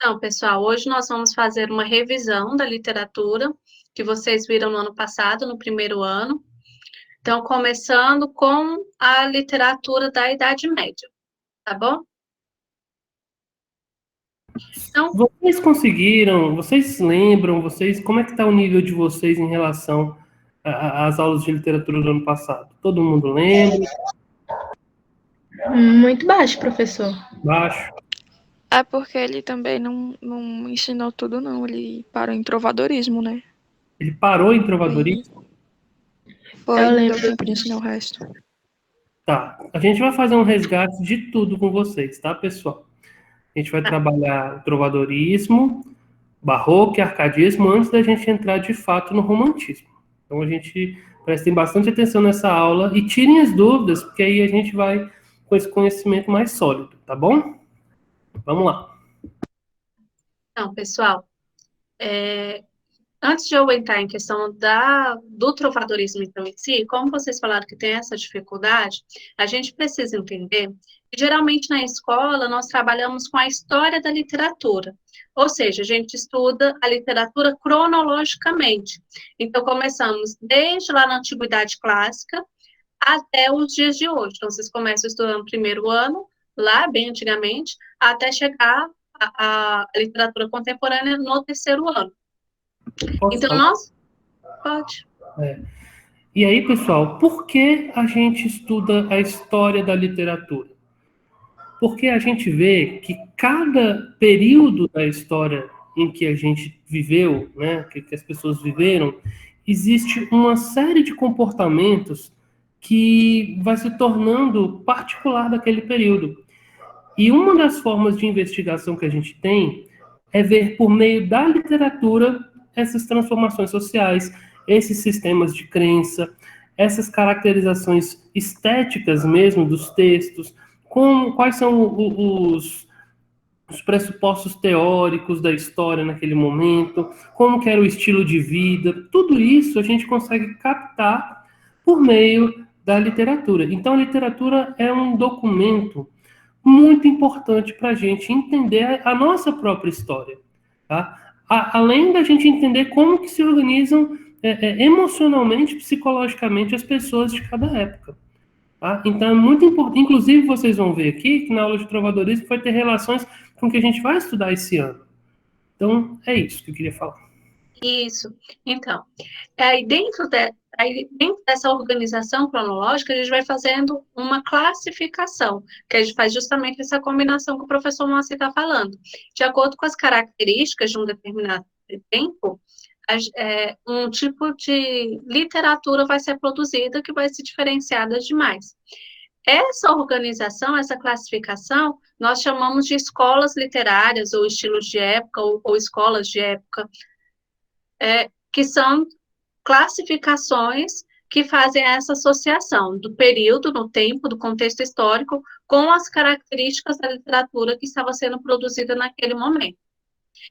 Então, pessoal, hoje nós vamos fazer uma revisão da literatura que vocês viram no ano passado, no primeiro ano. Então, começando com a literatura da Idade Média, tá bom? Então, Vocês conseguiram, vocês lembram, como é que está o nível de vocês em relação às aulas de literatura do ano passado? Todo mundo lembra? Muito baixo, professor. Baixo? É porque ele também não ensinou tudo, não. Ele parou em trovadorismo, né? Ele parou em trovadorismo? Foi, Eu não lembro. deu tempo de ensinar o resto. Tá. A gente vai fazer um resgate de tudo com vocês, tá, pessoal? A gente vai trabalhar o trovadorismo, barroco e arcadismo antes da gente entrar de fato no romantismo. Então a gente prestem bastante atenção nessa aula e tirem as dúvidas, porque aí a gente vai com esse conhecimento mais sólido, tá bom? Vamos lá. então, pessoal, antes de eu entrar em questão do trovadorismo então, em si, como vocês falaram que tem essa dificuldade, a gente precisa entender que geralmente na escola nós trabalhamos com a história da literatura, ou seja, a gente estuda a literatura cronologicamente. Então, começamos desde lá na Antiguidade Clássica até os dias de hoje. Então, vocês começam estudando o primeiro ano, lá bem antigamente, até chegar a literatura contemporânea no terceiro ano. Posso Então, falar? pode. E aí, pessoal, por que a gente estuda a história da literatura? Porque a gente vê que cada período da história em que a gente viveu, né, que as pessoas viveram, existe uma série de comportamentos que vai se tornando particular daquele período. E uma das formas de investigação que a gente tem é ver por meio da literatura essas transformações sociais, esses sistemas de crença, essas caracterizações estéticas mesmo dos textos, quais são os pressupostos teóricos da história naquele momento, como que era o estilo de vida, tudo isso a gente consegue captar por meio da literatura. Então, a literatura é um documento muito importante para a gente entender a nossa própria história, tá? Além da gente entender como que se organizam emocionalmente, psicologicamente as pessoas de cada época. Tá? Então é muito importante. Inclusive, vocês vão ver aqui que na aula de trovadorismo vai ter relações com o que a gente vai estudar esse ano. Então, é isso que eu queria falar. Isso. Então, aí dentro dessa organização cronológica, a gente vai fazendo uma classificação, que a gente faz justamente essa combinação que o professor Moacir está falando. De acordo com as características de um determinado tempo, um tipo de literatura vai ser produzida que vai se diferenciar das demais. Essa organização, essa classificação, nós chamamos de escolas literárias, ou estilos de época, ou escolas de época, que são classificações que fazem essa associação do período, no tempo, do contexto histórico, com as características da literatura que estava sendo produzida naquele momento.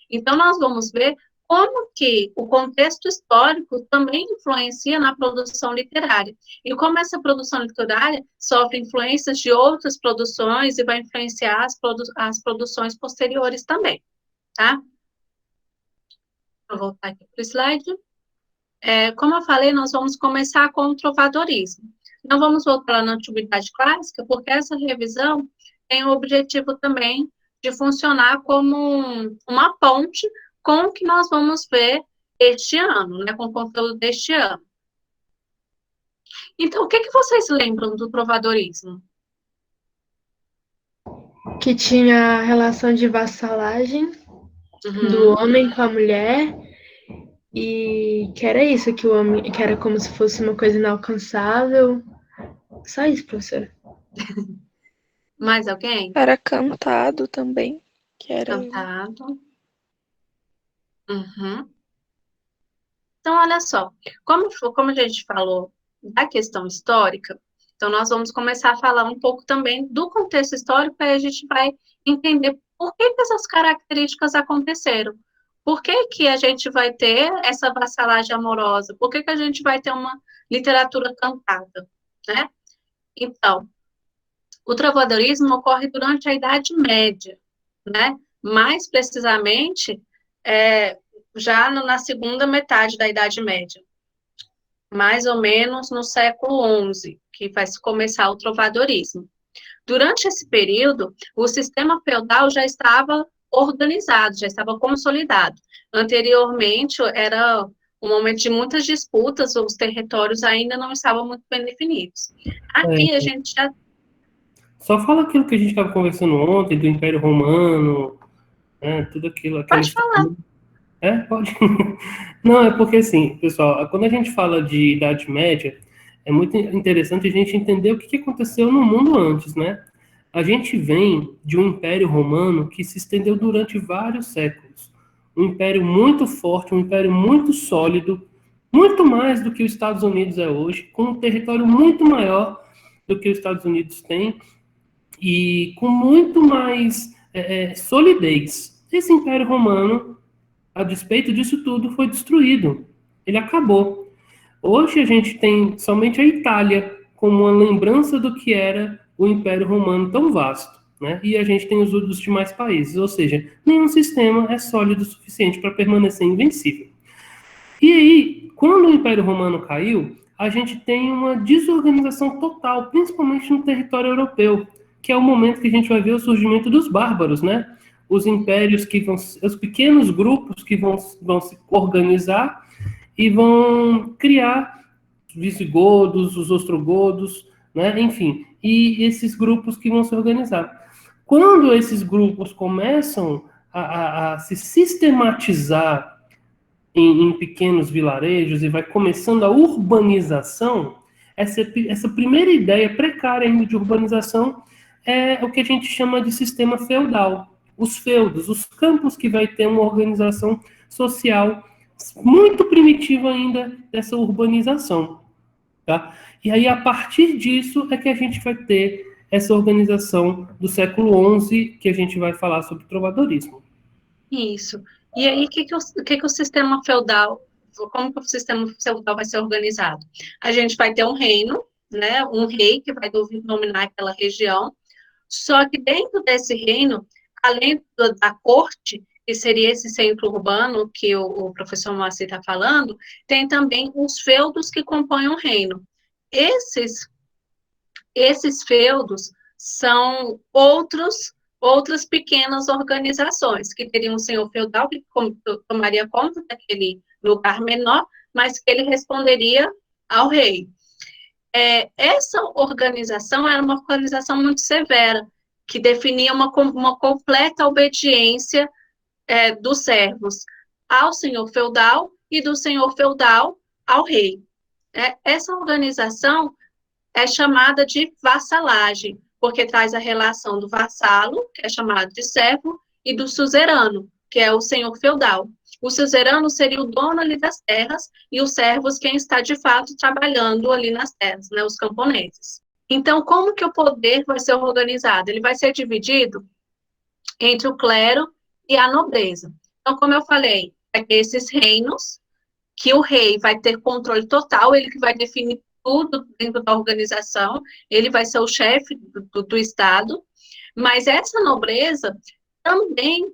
Então, nós vamos ver como que o contexto histórico também influencia na produção literária. E como essa produção literária sofre influências de outras produções e vai influenciar as produções posteriores também, tá? Vou voltar aqui para o slide. Como eu falei, nós vamos começar com o trovadorismo. Não vamos voltar lá na Antiguidade Clássica, porque essa revisão tem o objetivo também de funcionar como uma ponte com o que nós vamos ver este ano, né, com o conteúdo deste ano. Então, o que vocês lembram do trovadorismo? Que tinha relação de vassalagem do homem com a mulher, e que era isso, que o homem, que era como se fosse uma coisa inalcançável. Só isso, professora. Mais alguém? Era cantado também, que era... Cantado. Então, olha só, como a gente falou da questão histórica, então nós vamos começar a falar um pouco também do contexto histórico, e a gente vai entender por que essas características aconteceram. Por que a gente vai ter essa vassalagem amorosa? Por que a gente vai ter uma literatura cantada, né? Então, o trovadorismo ocorre durante a Idade Média, né? mais precisamente, já na segunda metade da Idade Média, mais ou menos no século XI, que vai começar o trovadorismo. Durante esse período, o sistema feudal já estava organizado, já estava consolidado. Anteriormente, era um momento de muitas disputas, os territórios ainda não estavam muito bem definidos. Aqui a gente já... Só fala aquilo que a gente estava conversando ontem, do Império Romano, né, tudo aquilo. Pode falar. Pode. Não, é porque assim, pessoal, quando a gente fala de Idade Média, é muito interessante a gente entender o que aconteceu no mundo antes, né? A gente vem de um Império Romano que se estendeu durante vários séculos. Um império muito forte, um império muito sólido, muito mais do que os Estados Unidos é hoje, com um território muito maior do que os Estados Unidos tem e com muito mais solidez. Esse Império Romano, a despeito disso tudo, foi destruído. Ele acabou. Hoje a gente tem somente a Itália como uma lembrança do que era o Império Romano tão vasto, né? E a gente tem os demais países, ou seja, nenhum sistema é sólido o suficiente para permanecer invencível. E aí, quando o Império Romano caiu, a gente tem uma desorganização total, principalmente no território europeu, que é o momento que a gente vai ver o surgimento dos bárbaros, né? Os impérios os pequenos grupos que vão se organizar e vão criar os visigodos, os ostrogodos, né? Enfim, e esses grupos que vão se organizar. Quando esses grupos começam a se sistematizar em pequenos vilarejos e vai começando a urbanização, essa primeira ideia precária ainda de urbanização é o que a gente chama de sistema feudal. Os feudos, os campos que vai ter uma organização social muito primitiva ainda dessa urbanização. Tá? E aí, a partir disso, é que a gente vai ter essa organização do século XI, que a gente vai falar sobre trovadorismo. Isso. E aí, o que o sistema feudal, como que o sistema feudal vai ser organizado? A gente vai ter um reino, né, um rei que vai dominar aquela região, só que dentro desse reino, além da corte, que seria esse centro urbano que o professor Moacir está falando, tem também os feudos que compõem o reino. Esses feudos são outras pequenas organizações, que teriam um senhor feudal que tomaria conta daquele lugar menor, mas que ele responderia ao rei. Essa organização era uma organização muito severa, que definia uma completa obediência dos servos ao senhor feudal e do senhor feudal ao rei. Essa organização é chamada de vassalagem, porque traz a relação do vassalo, que é chamado de servo, e do suzerano, que é o senhor feudal. O suzerano seria o dono ali das terras, e os servos quem está, de fato, trabalhando ali nas terras, né, os camponeses. Então, como que o poder vai ser organizado? Ele vai ser dividido entre o clero e a nobreza. Então, como eu falei, vai ter esses reinos, que o rei vai ter controle total, ele que vai definir tudo dentro da organização, ele vai ser o chefe do Estado, mas essa nobreza também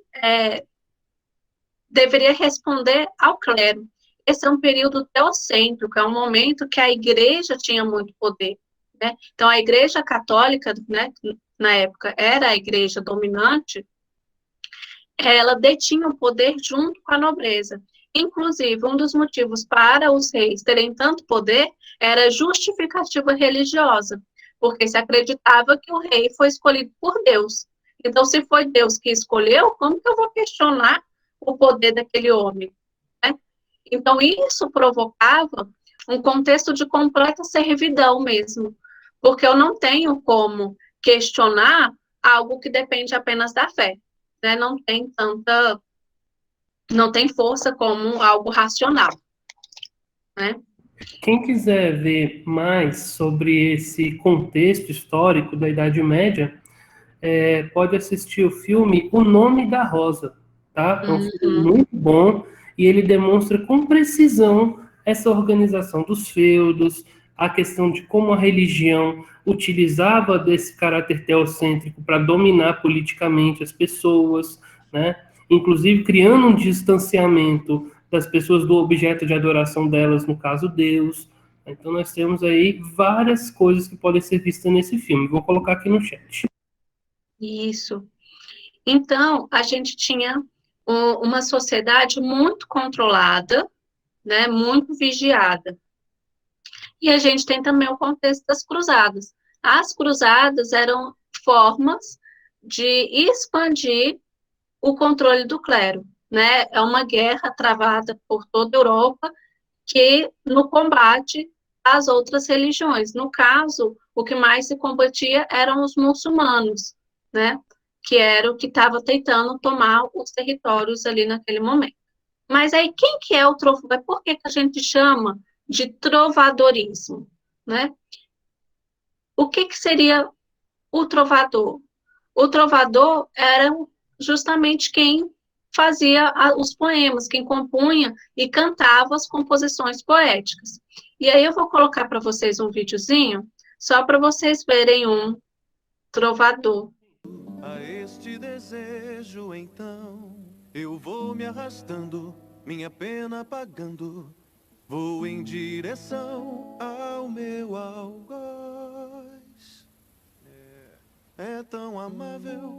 deveria responder ao clero. Esse é um período teocêntrico, é um momento que a igreja tinha muito poder, né? Então, a igreja católica, né, na época, era a igreja dominante, ela detinha o poder junto com a nobreza. Inclusive, um dos motivos para os reis terem tanto poder era justificativa religiosa, porque se acreditava que o rei foi escolhido por Deus. Então, se foi Deus que escolheu, como que eu vou questionar o poder daquele homem? Né? Então, isso provocava um contexto de completa servidão mesmo, porque eu não tenho como questionar algo que depende apenas da fé, né? Não tem força como algo racional, né? Quem quiser ver mais sobre esse contexto histórico da Idade Média, pode assistir o filme O Nome da Rosa, tá? É um filme muito bom e ele demonstra com precisão essa organização dos feudos, a questão de como a religião utilizava desse caráter teocêntrico para dominar politicamente as pessoas, né? Inclusive criando um distanciamento das pessoas do objeto de adoração delas, no caso Deus. Então nós temos aí várias coisas que podem ser vistas nesse filme. Vou colocar aqui no chat. Isso. Então, a gente tinha uma sociedade muito controlada, né, muito vigiada. E a gente tem também o contexto das cruzadas. As cruzadas eram formas de expandir o controle do clero, né? É uma guerra travada por toda a Europa que no combate às outras religiões. No caso, o que mais se combatia eram os muçulmanos, né? Que era o que estava tentando tomar os territórios ali naquele momento. Mas aí, quem que é o trovador? Por que a gente chama de trovadorismo, né? O que seria o trovador? O trovador era justamente quem fazia os poemas, quem compunha e cantava as composições poéticas. E aí eu vou colocar para vocês um videozinho, só para vocês verem um trovador. A este desejo, então, eu vou me arrastando, minha pena apagando, vou em direção ao meu algoz. É tão amável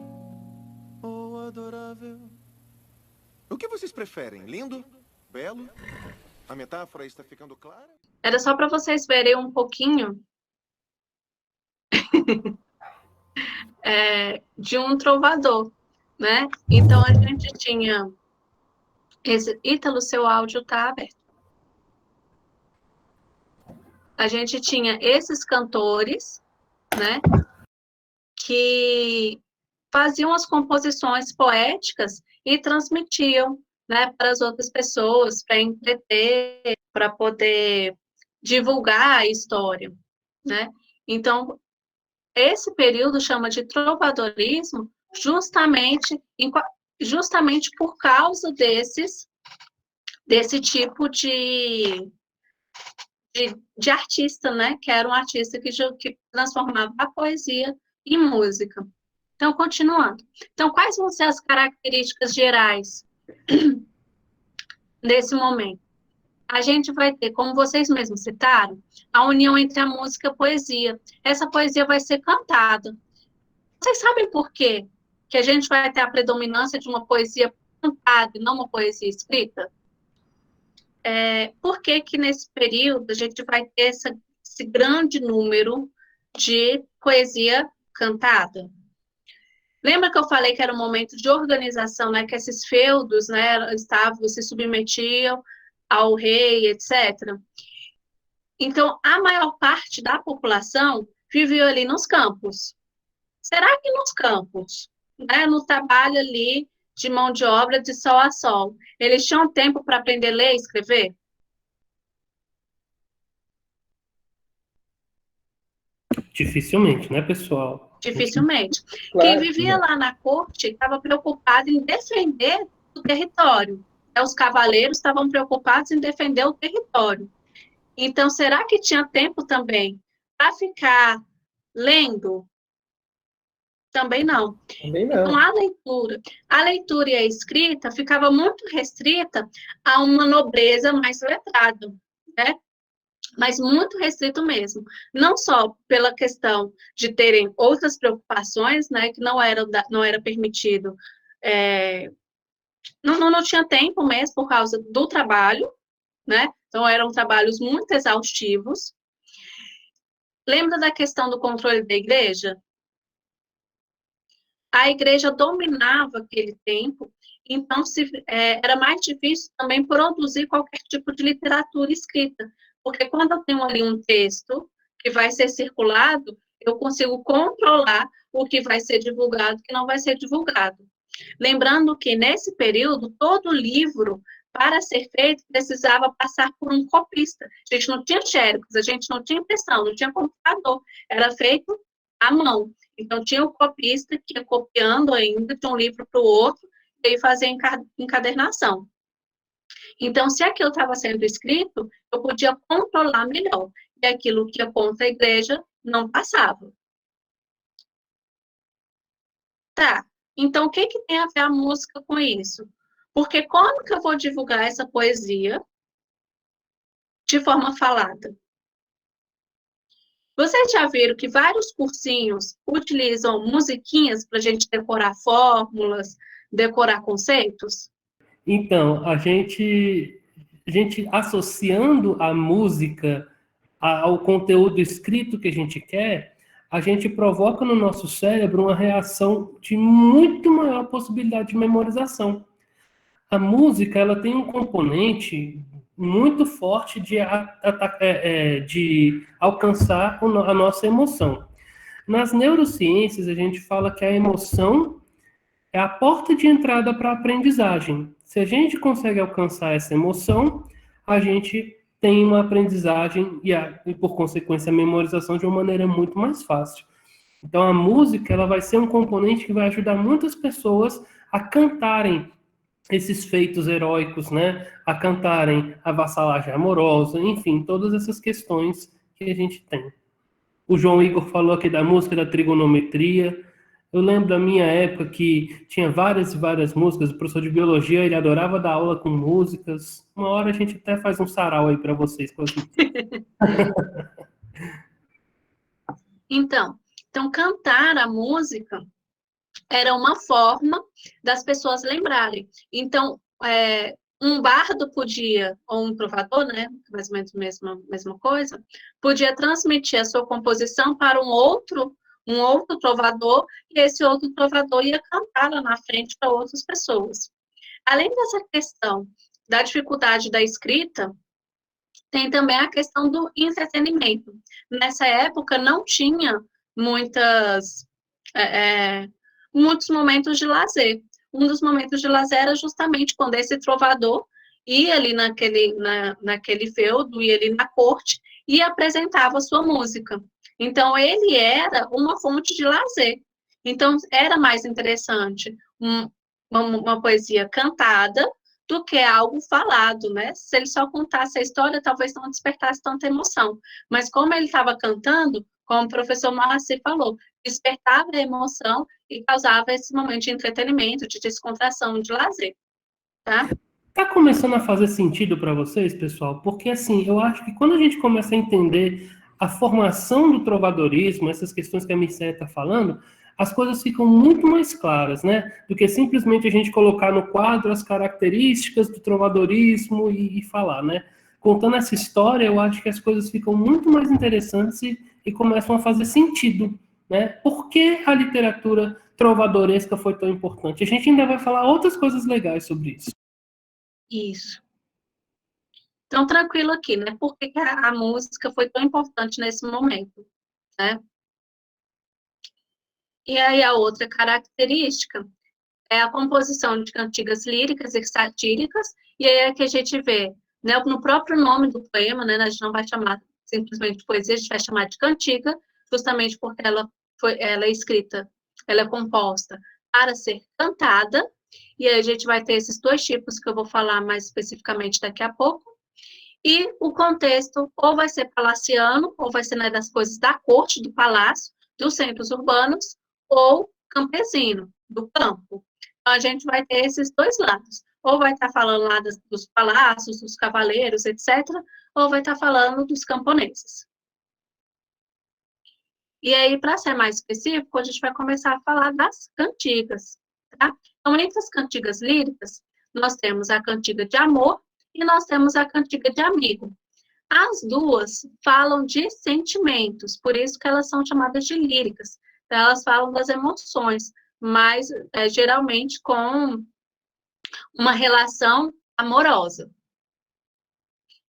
ou adorável. O que vocês preferem? Lindo? Belo? A metáfora está ficando clara? Era só para vocês verem um pouquinho de um trovador, né? Então a gente tinha Ítalo, seu áudio está aberto. A gente tinha esses cantores, né? Que faziam as composições poéticas e transmitiam, né, para as outras pessoas, para entreter, para poder divulgar a história, né? Então, esse período chama de trovadorismo justamente por causa desse tipo de artista, né? Que era um artista que transformava a poesia em música. Então, continuando. Então, quais vão ser as características gerais nesse momento? A gente vai ter, como vocês mesmos citaram, a união entre a música e a poesia. Essa poesia vai ser cantada. Vocês sabem por quê que a gente vai ter a predominância de uma poesia cantada e não uma poesia escrita? Por que que nesse período a gente vai ter esse grande número de poesia cantada? Lembra que eu falei que era um momento de organização, né? Que esses feudos, né, se submetiam ao rei, etc. Então, a maior parte da população vivia ali nos campos. Será que nos campos, né, no trabalho ali de mão de obra de sol a sol, eles tinham tempo para aprender a ler e escrever? Dificilmente, né, pessoal? Dificilmente. Claro, Quem vivia lá na corte estava preocupado em defender o território. Os cavaleiros estavam preocupados em defender o território. Então, será que tinha tempo também para ficar lendo? Também não. Também não. Então, a leitura e a escrita ficava muito restrita a uma nobreza mais letrada, né? Mas muito restrito mesmo. Não só pela questão de terem outras preocupações, né, que não era permitido, não tinha tempo mesmo por causa do trabalho, né? Então, eram trabalhos muito exaustivos. Lembra da questão do controle da igreja? A igreja dominava aquele tempo, então era mais difícil também produzir qualquer tipo de literatura escrita, porque quando eu tenho ali um texto que vai ser circulado, eu consigo controlar o que vai ser divulgado e o que não vai ser divulgado. Lembrando que, nesse período, todo livro, para ser feito, precisava passar por um copista. A gente não tinha xerox, a gente não tinha impressão, não tinha computador, era feito à mão. Então, tinha o copista que ia copiando ainda de um livro para o outro, e aí fazia encadernação. Então, se aquilo estava sendo escrito, eu podia controlar melhor, e aquilo que ia contra a igreja não passava. Tá, Então, o que que tem a ver a música com isso? Porque como que eu vou divulgar essa poesia de forma falada? Vocês já viram que vários cursinhos utilizam musiquinhas para a gente decorar fórmulas, decorar conceitos? Então, a gente associando a música ao conteúdo escrito que a gente quer, a gente provoca no nosso cérebro uma reação de muito maior possibilidade de memorização. A música, ela tem um componente muito forte de alcançar a nossa emoção. Nas neurociências, a gente fala que a emoção é a porta de entrada para a aprendizagem. Se a gente consegue alcançar essa emoção, a gente tem uma aprendizagem e por consequência, a memorização de uma maneira muito mais fácil. Então, a música, ela vai ser um componente que vai ajudar muitas pessoas a cantarem esses feitos heróicos, né? A cantarem a vassalagem amorosa, enfim, todas essas questões que a gente tem. O João Igor falou aqui da música da trigonometria. Eu lembro da minha época que tinha várias e várias músicas. O professor de biologia, ele adorava dar aula com músicas. Uma hora a gente até faz um sarau aí para vocês. Então, cantar a música era uma forma das pessoas lembrarem. Então, um bardo podia, ou um trovador, né, mais ou menos a mesma coisa, podia transmitir a sua composição para um outro trovador, e esse outro trovador ia cantar lá na frente para outras pessoas. Além dessa questão da dificuldade da escrita, tem também a questão do entretenimento. Nessa época não tinha muitos momentos de lazer. Um dos momentos de lazer era justamente quando esse trovador ia ali naquele feudo, ia ali na corte e apresentava a sua música. Então, ele era uma fonte de lazer. Então, era mais interessante uma poesia cantada do que algo falado, né? Se ele só contasse a história, talvez não despertasse tanta emoção. Mas como ele estava cantando, como o professor Moacir falou, despertava a emoção e causava esse momento de entretenimento, de descontração, de lazer, tá? Tá começando a fazer sentido para vocês, pessoal? Porque, assim, eu acho que quando a gente começa a entender a formação do trovadorismo, essas questões que a Mircea está falando, as coisas ficam muito mais claras, né? Do que simplesmente a gente colocar no quadro as características do trovadorismo e falar, né? Contando essa história, eu acho que as coisas ficam muito mais interessantes e começam a fazer sentido, né? Por que a literatura trovadoresca foi tão importante? A gente ainda vai falar outras coisas legais sobre isso. Isso. Então, tranquilo aqui, né? Por que a música foi tão importante nesse momento, né? E aí, a outra característica é a composição de cantigas líricas e satíricas, e aí é que a gente vê, né, no próprio nome do poema, né, a gente não vai chamar simplesmente de poesia, a gente vai chamar de cantiga, justamente porque ela é escrita, ela é composta para ser cantada, e aí a gente vai ter esses dois tipos que eu vou falar mais especificamente daqui a pouco, e o contexto ou vai ser palaciano, ou vai ser, né, das coisas da corte, do palácio, dos centros urbanos, ou campesino, do campo. Então, a gente vai ter esses dois lados. Ou vai estar falando lá dos palácios, dos cavaleiros, etc., ou vai estar falando dos camponeses. E aí, para ser mais específico, a gente vai começar a falar das cantigas, tá? Então, entre as cantigas líricas, nós temos a cantiga de amor e nós temos a cantiga de amigo. As duas falam de sentimentos, por isso que elas são chamadas de líricas. Então, elas falam das emoções, mas geralmente com uma relação amorosa.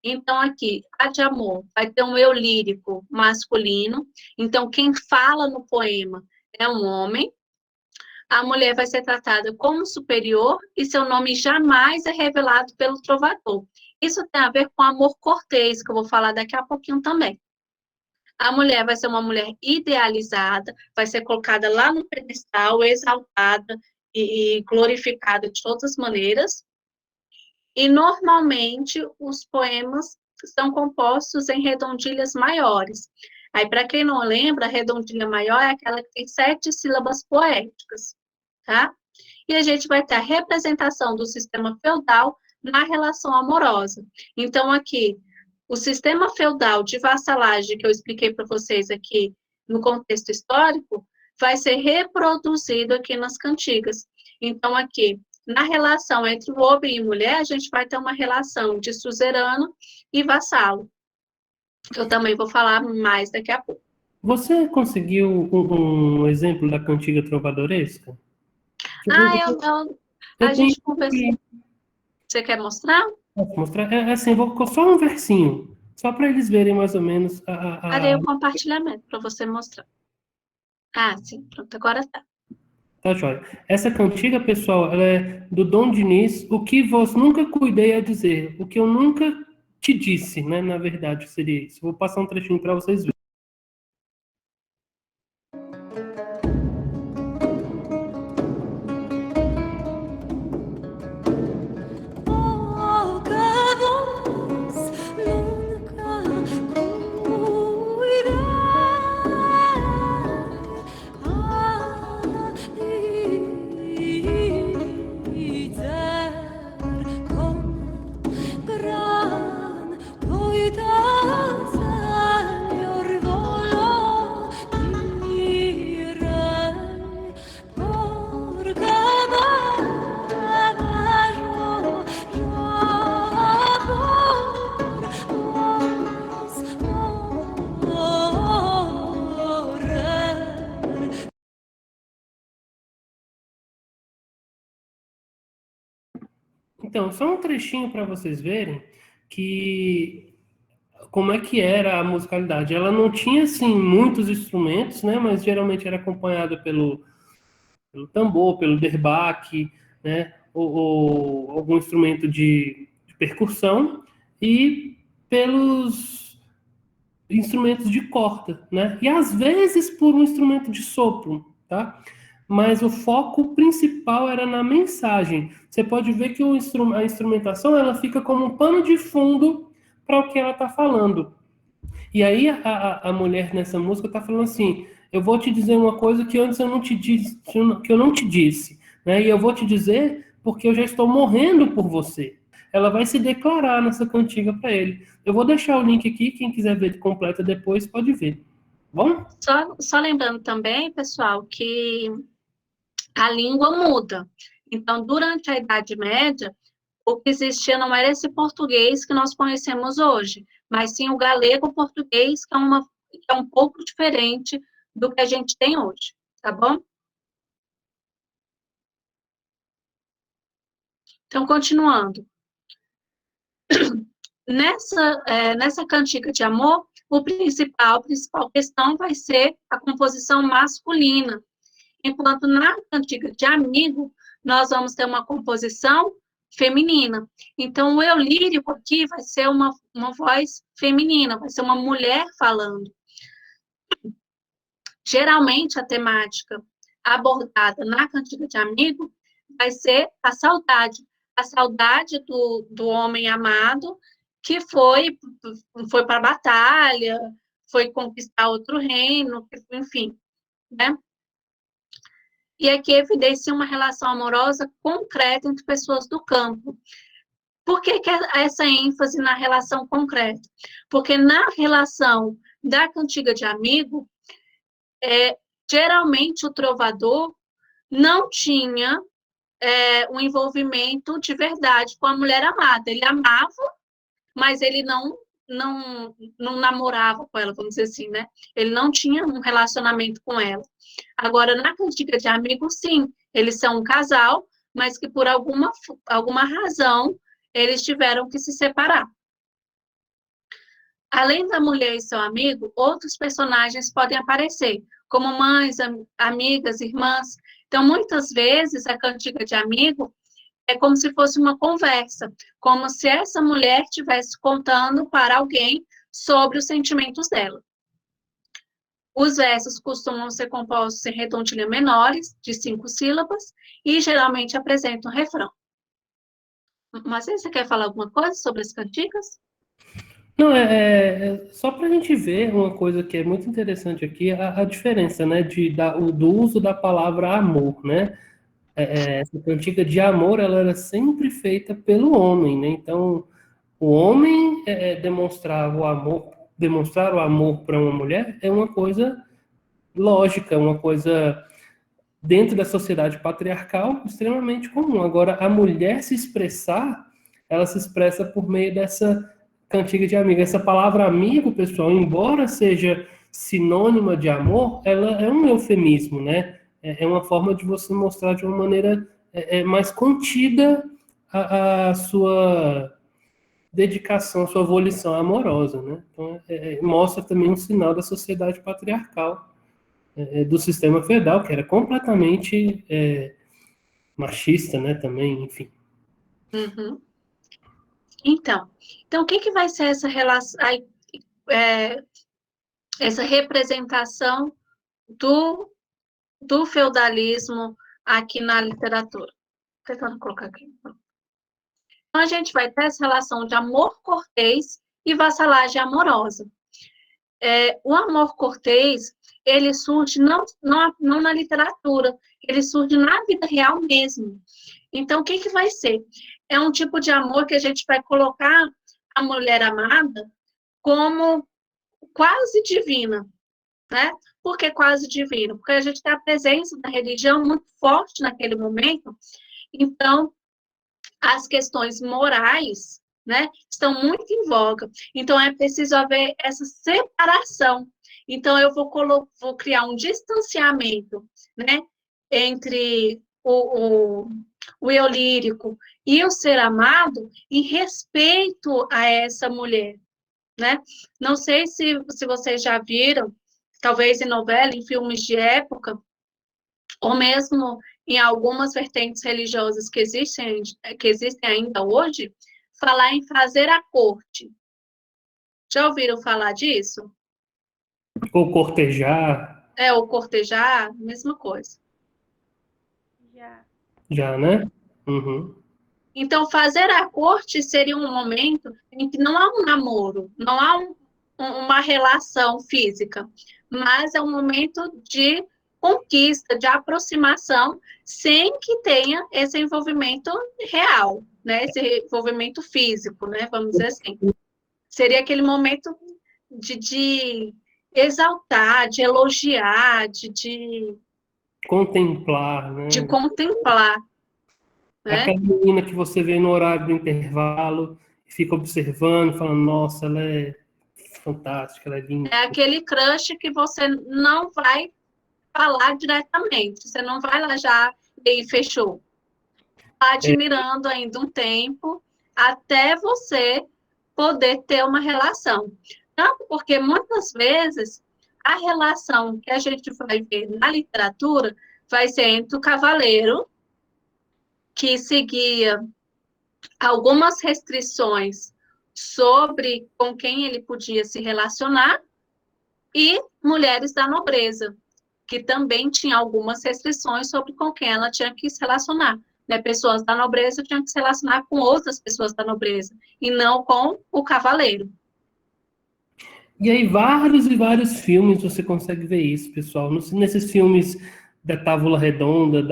Então, aqui, a de amor vai ter um eu lírico masculino. Então, quem fala no poema é um homem. A mulher vai ser tratada como superior e seu nome jamais é revelado pelo trovador. Isso tem a ver com amor cortês, que eu vou falar daqui a pouquinho também. A mulher vai ser uma mulher idealizada, vai ser colocada lá no pedestal, exaltada e glorificada de todas as maneiras. E, normalmente, os poemas são compostos em redondilhas maiores. Aí, para quem não lembra, a redondilha maior é aquela que tem 7 sílabas poéticas, tá? e a gente vai ter a representação do sistema feudal na relação amorosa. Então, aqui, o sistema feudal de vassalagem, que eu expliquei para vocês aqui no contexto histórico, vai ser reproduzido aqui nas cantigas. Então, aqui, na relação entre o homem e mulher, a gente vai ter uma relação de suzerano e vassalo. Eu também vou falar mais daqui a pouco. Você conseguiu um exemplo da cantiga trovadoresca? A gente conversou. Você quer mostrar? Posso mostrar? É assim, vou só um versinho, só para eles verem mais ou menos Cadê o compartilhamento para você mostrar? Ah, sim, pronto, agora tá. Tá, joia. Essa cantiga, pessoal, ela é do Dom Diniz, o que vos nunca cuidei a dizer, o que eu nunca te disse, né? Na verdade, seria isso. Vou passar um trechinho para vocês verem. Então, só um trechinho para vocês verem que como é que era a musicalidade. Ela não tinha, assim, muitos instrumentos, né? Mas geralmente era acompanhada pelo tambor, pelo derbaque, né? Ou algum instrumento de percussão e pelos instrumentos de corda, né? E às vezes por um instrumento de sopro, tá? Mas o foco principal era na mensagem. Você pode ver que a instrumentação ela fica como um pano de fundo para o que ela está falando. E aí a mulher nessa música está falando assim: eu vou te dizer uma coisa que antes eu não te disse, que eu não te disse, né? E eu vou te dizer porque eu já estou morrendo por você. Ela vai se declarar nessa cantiga para ele. Eu vou deixar o link aqui, quem quiser ver completa depois pode ver. Bom? Só lembrando também, pessoal, que a língua muda. Então, durante a Idade Média, o que existia não era esse português que nós conhecemos hoje, mas sim o galego-português, que é um pouco diferente do que a gente tem hoje, tá bom? Então, continuando. Nessa cantiga de amor, a principal questão vai ser a composição masculina, enquanto na cantiga de amigo, nós vamos ter uma composição feminina. Então, o eu lírico aqui vai ser uma voz feminina, vai ser uma mulher falando. Geralmente, a temática abordada na cantiga de amigo vai ser a saudade do homem amado que foi para a batalha, foi conquistar outro reino, enfim, né? E aqui evidencia uma relação amorosa concreta entre pessoas do campo. Por que essa ênfase na relação concreta? Porque na relação da cantiga de amigo, geralmente o trovador não tinha um envolvimento de verdade com a mulher amada. Ele amava, mas ele não namorava com ela, vamos dizer assim, né? Ele não tinha um relacionamento com ela. Agora, na cantiga de amigo, sim, eles são um casal, mas que por alguma razão eles tiveram que se separar. Além da mulher e seu amigo, outros personagens podem aparecer, como mães, amigas, irmãs. Então, muitas vezes, a cantiga de amigo é como se fosse uma conversa, como se essa mulher estivesse contando para alguém sobre os sentimentos dela. Os versos costumam ser compostos em redondilhas menores, de 5 sílabas, e geralmente apresentam um refrão. Mas você quer falar alguma coisa sobre as cantigas? Não, só para a gente ver uma coisa que é muito interessante aqui, a diferença, né, do uso da palavra amor, né? essa cantiga de amor, ela era sempre feita pelo homem, né? Então, o homem demonstrar o amor para uma mulher é uma coisa lógica, uma coisa dentro da sociedade patriarcal extremamente comum. Agora, a mulher se expressar, ela se expressa por meio dessa cantiga de amigo. Essa palavra amigo, pessoal, embora seja sinônima de amor, ela é um eufemismo, né? É uma forma de você mostrar de uma maneira mais contida a sua dedicação, a sua volição amorosa, né? Então, mostra também um sinal da sociedade patriarcal, do sistema feudal, que era completamente machista, né, também, enfim. Uhum. Então, o que vai ser essa relação, essa representação do feudalismo aqui na literatura? Tentando colocar aqui. Então, a gente vai ter essa relação de amor cortês e vassalagem amorosa. O amor cortês, ele surge não na literatura, ele surge na vida real mesmo. Então, o que vai ser? É um tipo de amor que a gente vai colocar a mulher amada como quase divina, né? Por que quase divina? Porque a gente tem a presença da religião muito forte naquele momento, então as questões morais, né, estão muito em voga. Então, é preciso haver essa separação. Então, eu vou criar um distanciamento, né, entre o eu lírico e o ser amado em respeito a essa mulher, né? Não sei se vocês já viram, talvez em novela, em filmes de época, ou mesmo em algumas vertentes religiosas que existem ainda hoje, falar em fazer a corte. Já ouviram falar disso? Ou cortejar. Ou cortejar, mesma coisa. Já, né? Uhum. Então, fazer a corte seria um momento em que não há um namoro, não há uma relação física, mas é um momento de conquista, de aproximação, sem que tenha esse envolvimento real, né? Esse envolvimento físico, né? Vamos dizer assim. Seria aquele momento de exaltar, de elogiar, de Contemplar, né? de contemplar, né? Aquela menina que você vê no horário do intervalo e fica observando, falando, nossa, ela é fantástica, ela é linda. É aquele crush que você não vai falar diretamente, você não vai lá já e fechou. Tá admirando ainda um tempo até você poder ter uma relação. Tanto porque muitas vezes a relação que a gente vai ver na literatura vai ser entre o cavaleiro, que seguia algumas restrições sobre com quem ele podia se relacionar, e mulheres da nobreza, que também tinha algumas restrições sobre com quem ela tinha que se relacionar. Né? Pessoas da nobreza tinham que se relacionar com outras pessoas da nobreza, e não com o cavaleiro. E aí, vários e vários filmes você consegue ver isso, pessoal. Nesses filmes da Távola Redonda,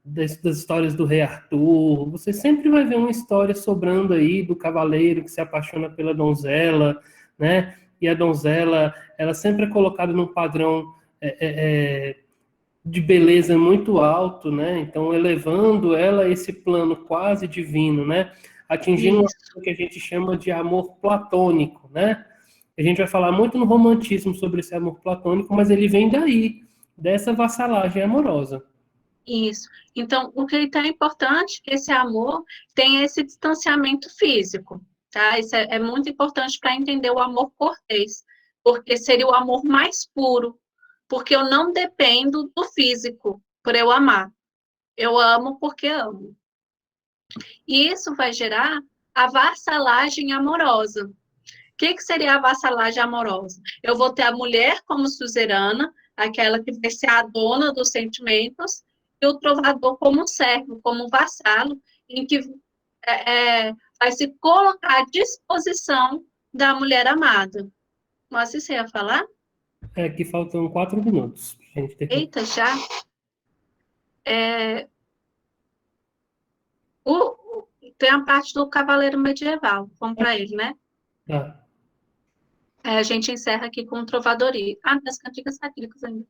das histórias do Rei Arthur, você sempre vai ver uma história sobrando aí do cavaleiro que se apaixona pela donzela, né? E a donzela, ela sempre é colocada num padrão de beleza muito alto, né? Então, elevando ela a esse plano quase divino, né? Atingindo uma coisa que a gente chama de amor platônico, né? A gente vai falar muito no romantismo sobre esse amor platônico, mas ele vem daí, dessa vassalagem amorosa. Isso. Então, o que é importante é que esse amor tenha esse distanciamento físico, tá? Isso é muito importante para entender o amor cortês, porque seria o amor mais puro, porque eu não dependo do físico por eu amar. Eu amo porque amo. E isso vai gerar a vassalagem amorosa. O que seria a vassalagem amorosa? Eu vou ter a mulher como suzerana, aquela que vai ser a dona dos sentimentos, e o trovador como servo, como vassalo, em que vai se colocar à disposição da mulher amada. Mas você ia falar? Aqui faltam 4 minutos. Gente, Eita, já? Tem a parte do cavaleiro medieval, vamos para ele, né? Tá. A gente encerra aqui com trovadoria. Das cantigas satíricas ainda.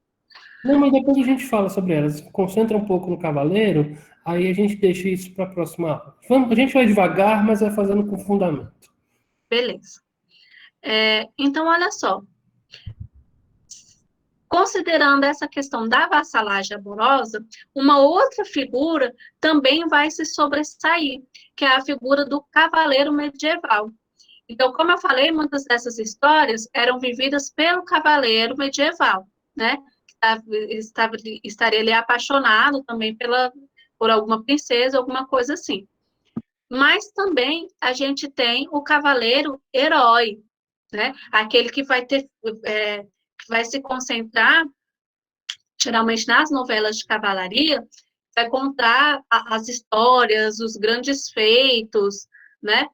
Não, mas depois a gente fala sobre elas. Concentra um pouco no cavaleiro, aí a gente deixa isso para a próxima aula. A gente vai devagar, mas vai fazendo com fundamento. Beleza. Então, olha só. Considerando essa questão da vassalagem amorosa, uma outra figura também vai se sobressair, que é a figura do cavaleiro medieval. Então, como eu falei, muitas dessas histórias eram vividas pelo cavaleiro medieval, né? Estaria ali apaixonado também por alguma princesa, alguma coisa assim. Mas também a gente tem o cavaleiro herói, né? Aquele que vai que vai se concentrar, geralmente nas novelas de cavalaria, vai contar as histórias, os grandes feitos, né?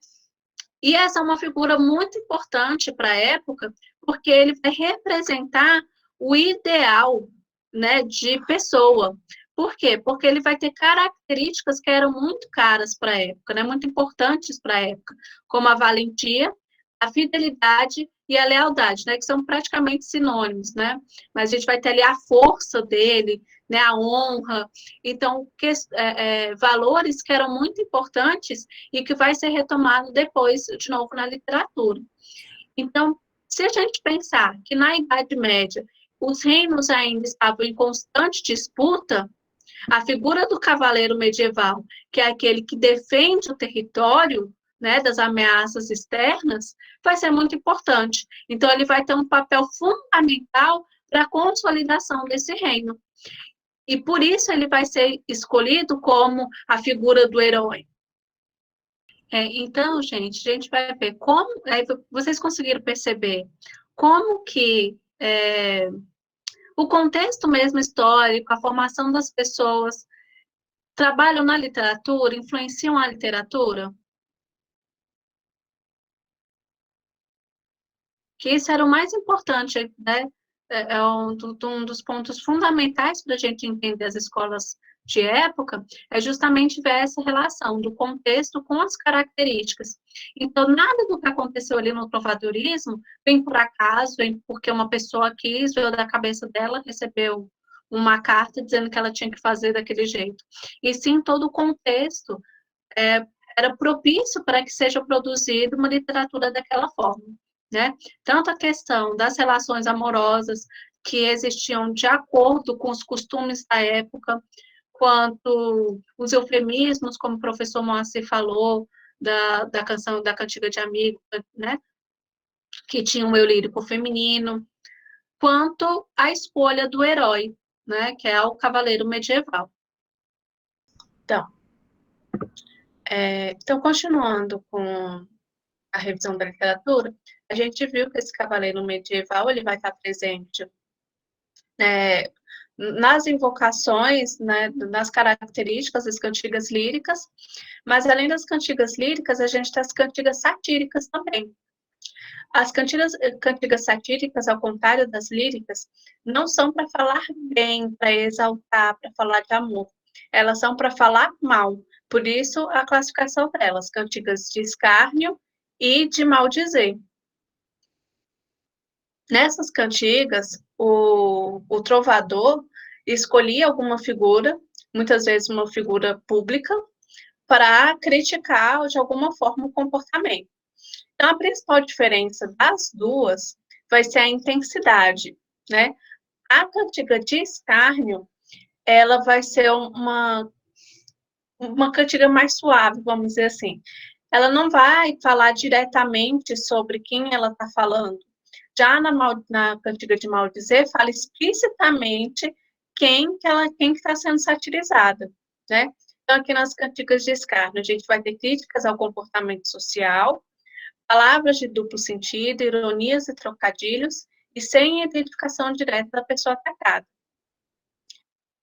E essa é uma figura muito importante para a época, porque ele vai representar o ideal, né, de pessoa. Por quê? Porque ele vai ter características que eram muito caras para a época, né, muito importantes para a época, como a valentia, a fidelidade e a lealdade, né, que são praticamente sinônimos, né? Mas a gente vai ter ali a força dele, né, a honra, então valores que eram muito importantes e que vai ser retomado depois, de novo, na literatura. Então, se a gente pensar que na Idade Média os reinos ainda estavam em constante disputa, a figura do cavaleiro medieval, que é aquele que defende o território, né, das ameaças externas, vai ser muito importante. Então, ele vai ter um papel fundamental para a consolidação desse reino. E por isso ele vai ser escolhido como a figura do herói. Então, gente, a gente vai ver como... vocês conseguiram perceber como que o contexto mesmo histórico, a formação das pessoas, trabalham na literatura, influenciam a literatura? Que isso era o mais importante, né? Um dos pontos fundamentais para a gente entender as escolas de época, é justamente ver essa relação do contexto com as características. Então, nada do que aconteceu ali no trovadorismo vem por acaso, vem porque uma pessoa quis, veio da cabeça dela, recebeu uma carta dizendo que ela tinha que fazer daquele jeito. E sim, todo o contexto era propício para que seja produzida uma literatura daquela forma, né? Tanto a questão das relações amorosas que existiam de acordo com os costumes da época, quanto os eufemismos, como o professor Moacir falou, da canção, da cantiga de amigo, né? Que tinha um eu lírico feminino, quanto a escolha do herói, né? Que é o cavaleiro medieval. Então, continuando com a revisão da literatura, a gente viu que esse cavaleiro medieval ele vai estar presente nas invocações, né, nas características das cantigas líricas, mas além das cantigas líricas, a gente tem as cantigas satíricas também. As cantigas satíricas, ao contrário das líricas, não são para falar bem, para exaltar, para falar de amor. Elas são para falar mal. Por isso, a classificação delas, cantigas de escárnio e de maldizer. Nessas cantigas, o trovador escolhia alguma figura, muitas vezes uma figura pública, para criticar de alguma forma o comportamento. Então, a principal diferença das duas vai ser a intensidade, né? A cantiga de escárnio, ela vai ser uma cantiga mais suave, vamos dizer assim. Ela não vai falar diretamente sobre quem ela está falando. Já na cantiga de maldizer, fala explicitamente quem está sendo satirizada, né? Então, aqui nas cantigas de escárnio, a gente vai ter críticas ao comportamento social, palavras de duplo sentido, ironias e trocadilhos, e sem identificação direta da pessoa atacada.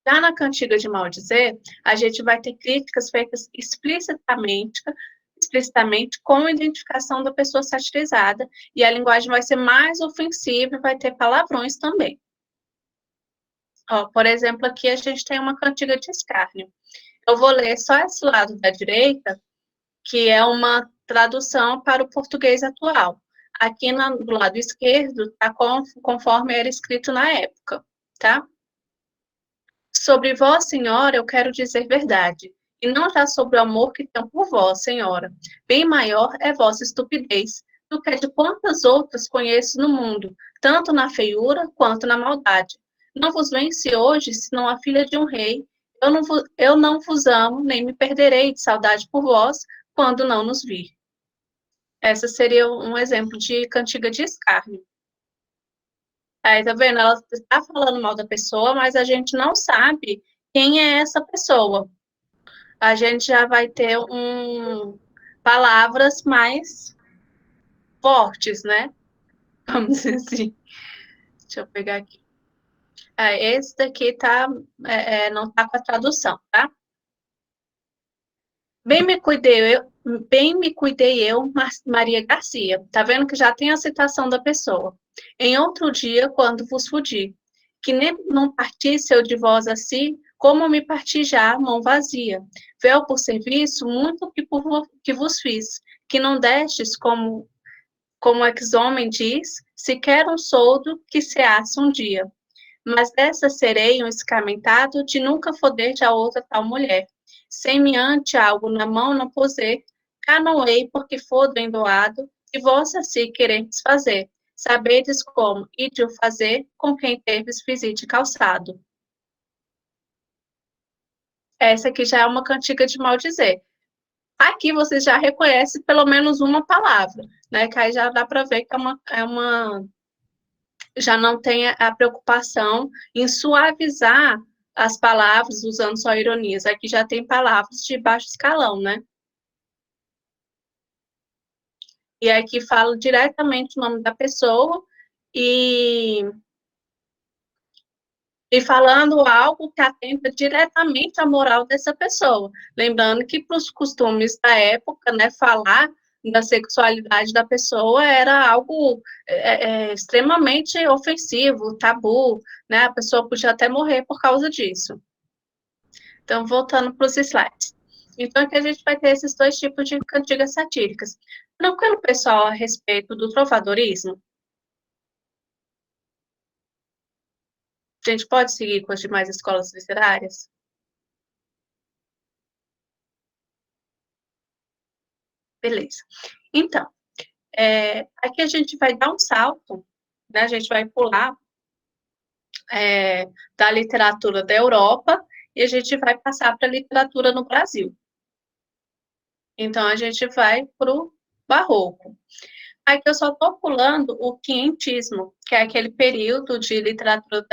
Já na cantiga de maldizer, a gente vai ter críticas feitas explicitamente com a identificação da pessoa satirizada, e a linguagem vai ser mais ofensiva e vai ter palavrões também. Ó, por exemplo, aqui a gente tem uma cantiga de escárnio. Eu vou ler só esse lado da direita, que é uma tradução para o português atual. Aqui do lado esquerdo está conforme era escrito na época, tá? Sobre vós, senhora, eu quero dizer verdade, e não já sobre o amor que tenho por vós, senhora. Bem maior é vossa estupidez do que de quantas outras conheço no mundo, tanto na feiura quanto na maldade. Não vos vence hoje, senão a filha de um rei. Eu não vos amo, nem me perderei de saudade por vós, quando não nos vir. Essa seria um exemplo de cantiga de escárnio. Aí, tá vendo? Ela está falando mal da pessoa, mas a gente não sabe quem é essa pessoa. A gente já vai ter palavras mais fortes, né? Vamos dizer assim. Deixa eu pegar aqui. Esse daqui não tá com a tradução, tá? Bem me cuidei eu, Maria Garcia. Tá vendo que já tem a citação da pessoa. Em outro dia, quando vos fudi, que nem não partisse eu de vós assim, como me parti já, mão vazia. Véu por serviço, muito que vos fiz, que não destes, como ex-homem diz, sequer um soldo que se asse um dia. Mas dessa serei um escamentado de nunca foder de a outra tal mulher. Semelhante algo na mão não poser, cá não hei porque for doado, e vós assim quereis fazer. Sabedes como, e de o fazer, com quem teves visite calçado. Essa aqui já é uma cantiga de maldizer. Aqui você já reconhece pelo menos uma palavra, né? Que aí já dá para ver que já não tem a preocupação em suavizar as palavras usando só ironias. Aqui já tem palavras de baixo escalão, né? E aqui fala diretamente o nome da pessoa e falando algo que atenta diretamente à moral dessa pessoa. Lembrando que para os costumes da época, né, falar da sexualidade da pessoa era algo extremamente ofensivo, tabu, né? A pessoa podia até morrer por causa disso. Então, voltando para os slides. Então, aqui a gente vai ter esses dois tipos de cantigas satíricas. Tranquilo, pessoal, a respeito do trovadorismo? A gente pode seguir com as demais escolas literárias? Beleza. Então, aqui a gente vai dar um salto, né? A gente vai pular da literatura da Europa e a gente vai passar para a literatura no Brasil. Então, a gente vai para o Barroco. Aqui eu só estou pulando o quinhentismo, que é aquele período de literatura,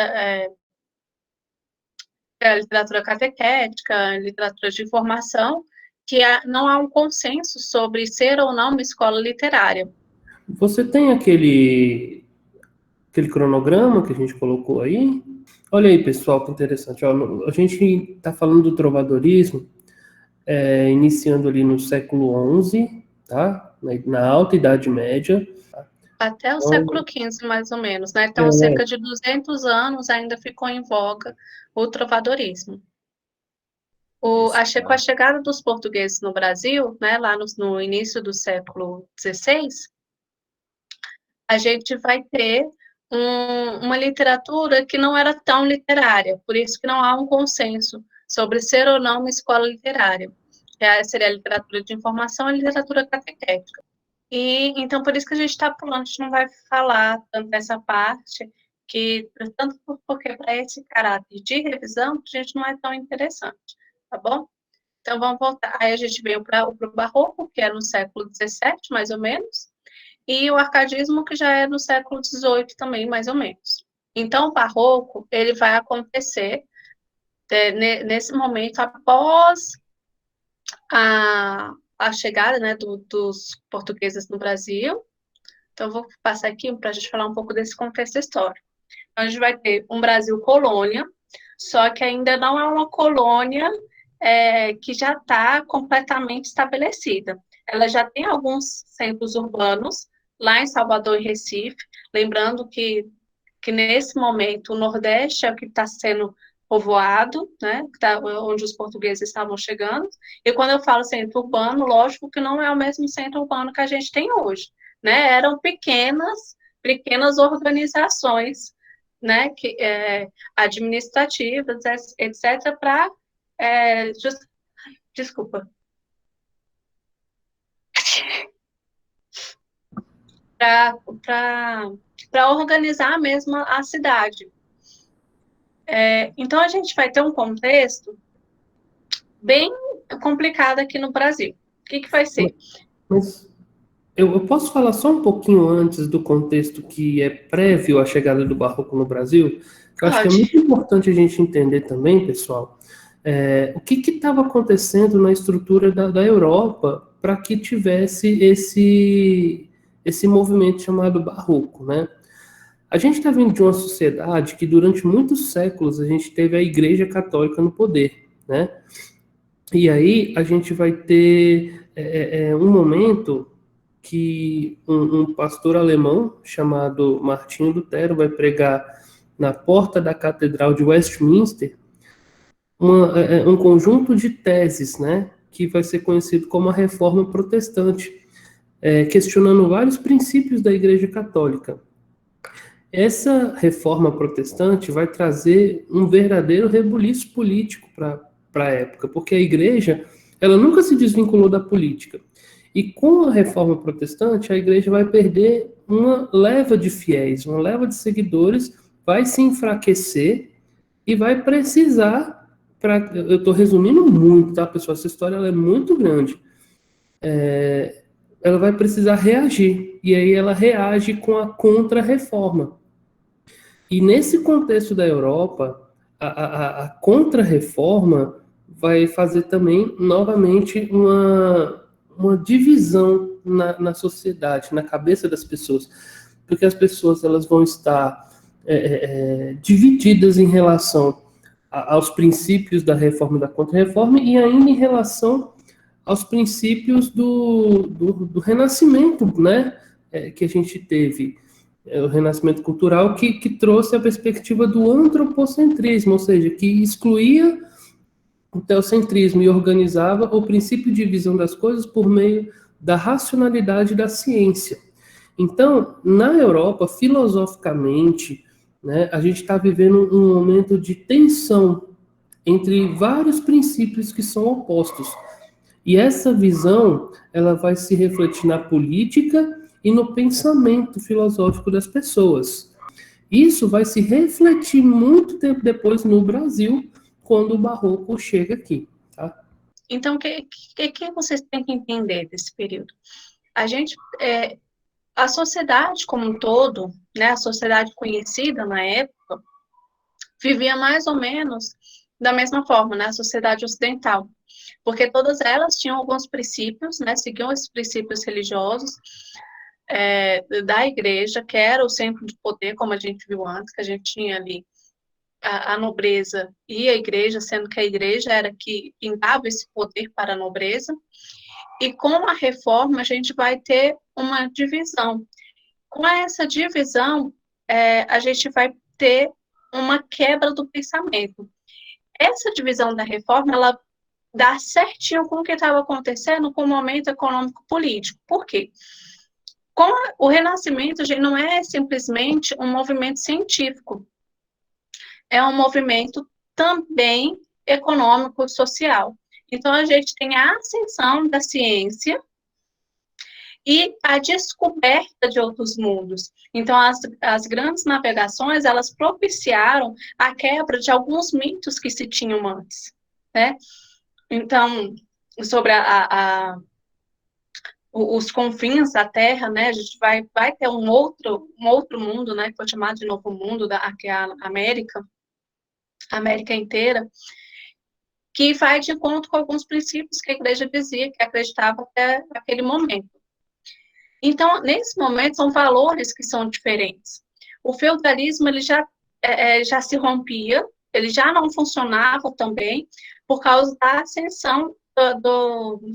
literatura catequética, literatura de informação, que não há um consenso sobre ser ou não uma escola literária. Você tem aquele cronograma que a gente colocou aí? Olha aí, pessoal, que interessante. Ó, a gente está falando do trovadorismo, iniciando ali no século XI, tá? Na Alta Idade Média. Até o século XV, mais ou menos, né? Então, cerca de 200 anos ainda ficou em voga o trovadorismo. Com a chegada dos portugueses no Brasil, né, lá no início do século XVI, a gente vai ter uma literatura que não era tão literária, por isso que não há um consenso sobre ser ou não uma escola literária. Seria a literatura de informação e a literatura catequética. E, então, por isso que a gente está pulando, a gente não vai falar tanto dessa parte, tanto porque para esse caráter de revisão, a gente não é tão interessante, tá bom? Então, vamos voltar. Aí a gente veio para o Barroco, que é no século XVII, mais ou menos, e o Arcadismo, que já é no século XVIII também, mais ou menos. Então, o Barroco, ele vai acontecer nesse momento, após a chegada, né, dos portugueses no Brasil. Então, vou passar aqui para a gente falar um pouco desse contexto histórico. Então, a gente vai ter um Brasil colônia, só que ainda não é uma colônia que já está completamente estabelecida. Ela já tem alguns centros urbanos, lá em Salvador e Recife, lembrando que que nesse momento o Nordeste é o que está sendo povoado, né, onde os portugueses estavam chegando, e quando eu falo centro urbano, lógico que não é o mesmo centro urbano que a gente tem hoje, né, eram pequenas organizações, né, administrativas, etc., para, desculpa, para organizar mesmo a cidade. Então, a gente vai ter um contexto bem complicado aqui no Brasil. O que vai ser? Mas eu posso falar só um pouquinho antes do contexto que é prévio à chegada do Barroco no Brasil? Eu acho que é muito importante a gente entender também, pessoal, o que estava acontecendo na estrutura da Europa para que tivesse esse movimento chamado Barroco, né? A gente está vindo de uma sociedade que durante muitos séculos a gente teve a Igreja Católica no poder, né? E aí a gente vai ter um momento que um pastor alemão chamado Martinho Lutero vai pregar na porta da Catedral de Westminster um conjunto de teses, né, que vai ser conhecido como a Reforma Protestante, questionando vários princípios da Igreja Católica. Essa reforma protestante vai trazer um verdadeiro rebuliço político para a época, porque a igreja ela nunca se desvinculou da política. E com a reforma protestante, a igreja vai perder uma leva de fiéis, uma leva de seguidores, vai se enfraquecer e vai precisar, eu estou resumindo muito, tá, pessoal? Essa história ela é muito grande. Ela vai precisar reagir, e aí ela reage com a contra-reforma. E nesse contexto da Europa, a contra-reforma vai fazer também, novamente, uma divisão na sociedade, na cabeça das pessoas. Porque as pessoas elas vão estar divididas em relação aos princípios da reforma e da contra-reforma e ainda em relação aos princípios do renascimento, né, que a gente teve. O renascimento cultural que trouxe a perspectiva do antropocentrismo, ou seja, que excluía o teocentrismo e organizava o princípio de visão das coisas por meio da racionalidade da ciência. Então, na Europa, filosoficamente, né, a gente está vivendo um momento de tensão entre vários princípios que são opostos. E essa visão, ela vai se refletir na política e no pensamento filosófico das pessoas. Isso vai se refletir muito tempo depois no Brasil, quando o Barroco chega aqui. Tá? Então, o que vocês têm que entender desse período? A sociedade como um todo, né, a sociedade conhecida na época, vivia mais ou menos da mesma forma, né, a sociedade ocidental. Porque todas elas tinham alguns princípios, né, seguiam esses princípios religiosos, da igreja, que era o centro de poder, como a gente viu antes, que a gente tinha ali a nobreza e a igreja, sendo que a igreja era que dava esse poder para a nobreza, e com a reforma a gente vai ter uma divisão. Com essa divisão, a gente vai ter uma quebra do pensamento. Essa divisão da reforma, ela dá certinho com o que estava acontecendo com o momento econômico-político. Por quê? O Renascimento não é simplesmente um movimento científico, é um movimento também econômico, social. Então, a gente tem a ascensão da ciência e a descoberta de outros mundos. Então, as grandes navegações, elas propiciaram a quebra de alguns mitos que se tinham antes, né? Então, sobre os confins da Terra, né, a gente vai ter um outro mundo, né, que foi chamado de Novo Mundo, que é a América inteira, que vai de encontro com alguns princípios que a igreja dizia, que acreditava até aquele momento. Então, nesse momento, são valores que são diferentes. O feudalismo, ele já se rompia, ele já não funcionava também, por causa da ascensão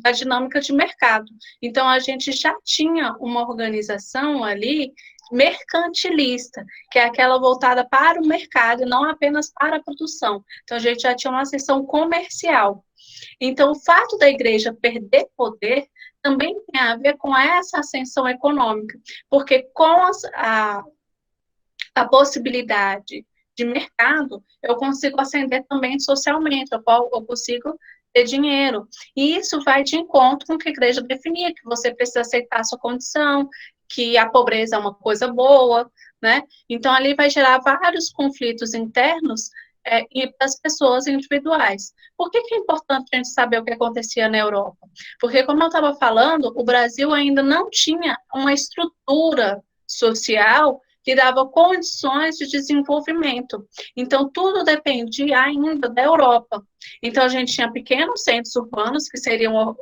da dinâmica de mercado. Então, a gente já tinha uma organização ali mercantilista, que é aquela voltada para o mercado e não apenas para a produção. Então, a gente já tinha uma ascensão comercial. Então, o fato da igreja perder poder também tem a ver com essa ascensão econômica, porque com a possibilidade de mercado, eu consigo ascender também socialmente, eu consigo ter dinheiro. E isso vai de encontro com o que a igreja definia, que você precisa aceitar a sua condição, que a pobreza é uma coisa boa, né? Então, ali vai gerar vários conflitos internos e das pessoas individuais. Por que é importante a gente saber o que acontecia na Europa? Porque, como eu estava falando, o Brasil ainda não tinha uma estrutura social que dava condições de desenvolvimento. Então, tudo dependia ainda da Europa. Então, a gente tinha pequenos centros urbanos, que seriam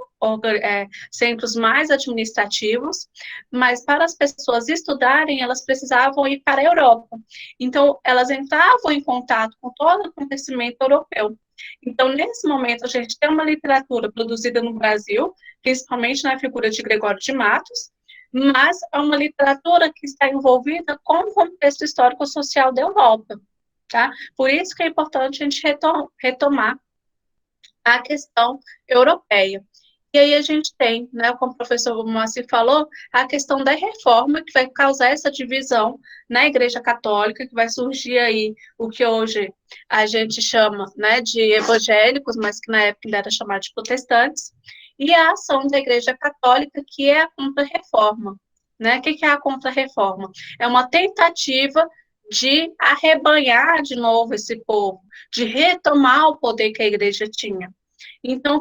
centros mais administrativos, mas para as pessoas estudarem, elas precisavam ir para a Europa. Então, elas entravam em contato com todo o acontecimento europeu. Então, nesse momento, a gente tem uma literatura produzida no Brasil, principalmente na figura de Gregório de Matos, mas é uma literatura que está envolvida com o contexto histórico-social da Europa, tá? Por isso que é importante a gente retomar a questão europeia. E aí a gente tem, né, como o professor Moacir falou, a questão da reforma, que vai causar essa divisão na Igreja Católica, que vai surgir aí o que hoje a gente chama, né, de evangélicos, mas que na época ainda era chamado de protestantes, e a ação da Igreja Católica, que é a contra-reforma. Né? O que é a contra-reforma? É uma tentativa de arrebanhar de novo esse povo, de retomar o poder que a igreja tinha. Então,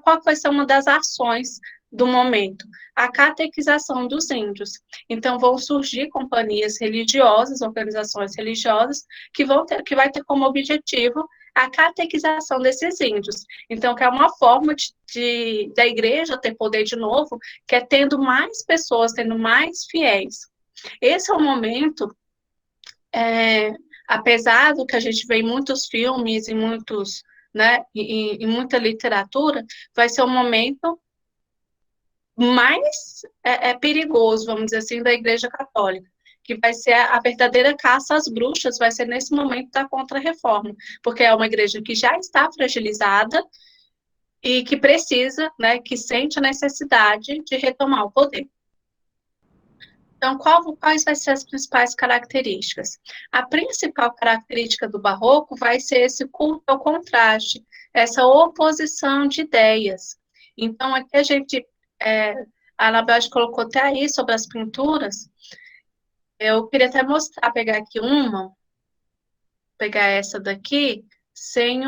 qual vai ser uma das ações do momento? A catequização dos índios. Então, vão surgir companhias religiosas, organizações religiosas, que vai ter como objetivo a catequização desses índios. Então, que é uma forma da igreja ter poder de novo, que é tendo mais pessoas, tendo mais fiéis. Esse é o momento, apesar do que a gente vê em muitos filmes, em muitos, né, em muita literatura, vai ser um momento mais perigoso, vamos dizer assim, da Igreja Católica, que vai ser a verdadeira caça às bruxas, vai ser nesse momento da contra-reforma, porque é uma igreja que já está fragilizada e que precisa, né, que sente a necessidade de retomar o poder. Então, quais vão ser as principais características? A principal característica do barroco vai ser esse culto ao contraste, essa oposição de ideias. Então, aqui a gente, a Anabel colocou até aí sobre as pinturas, eu queria até mostrar, pegar essa daqui, sem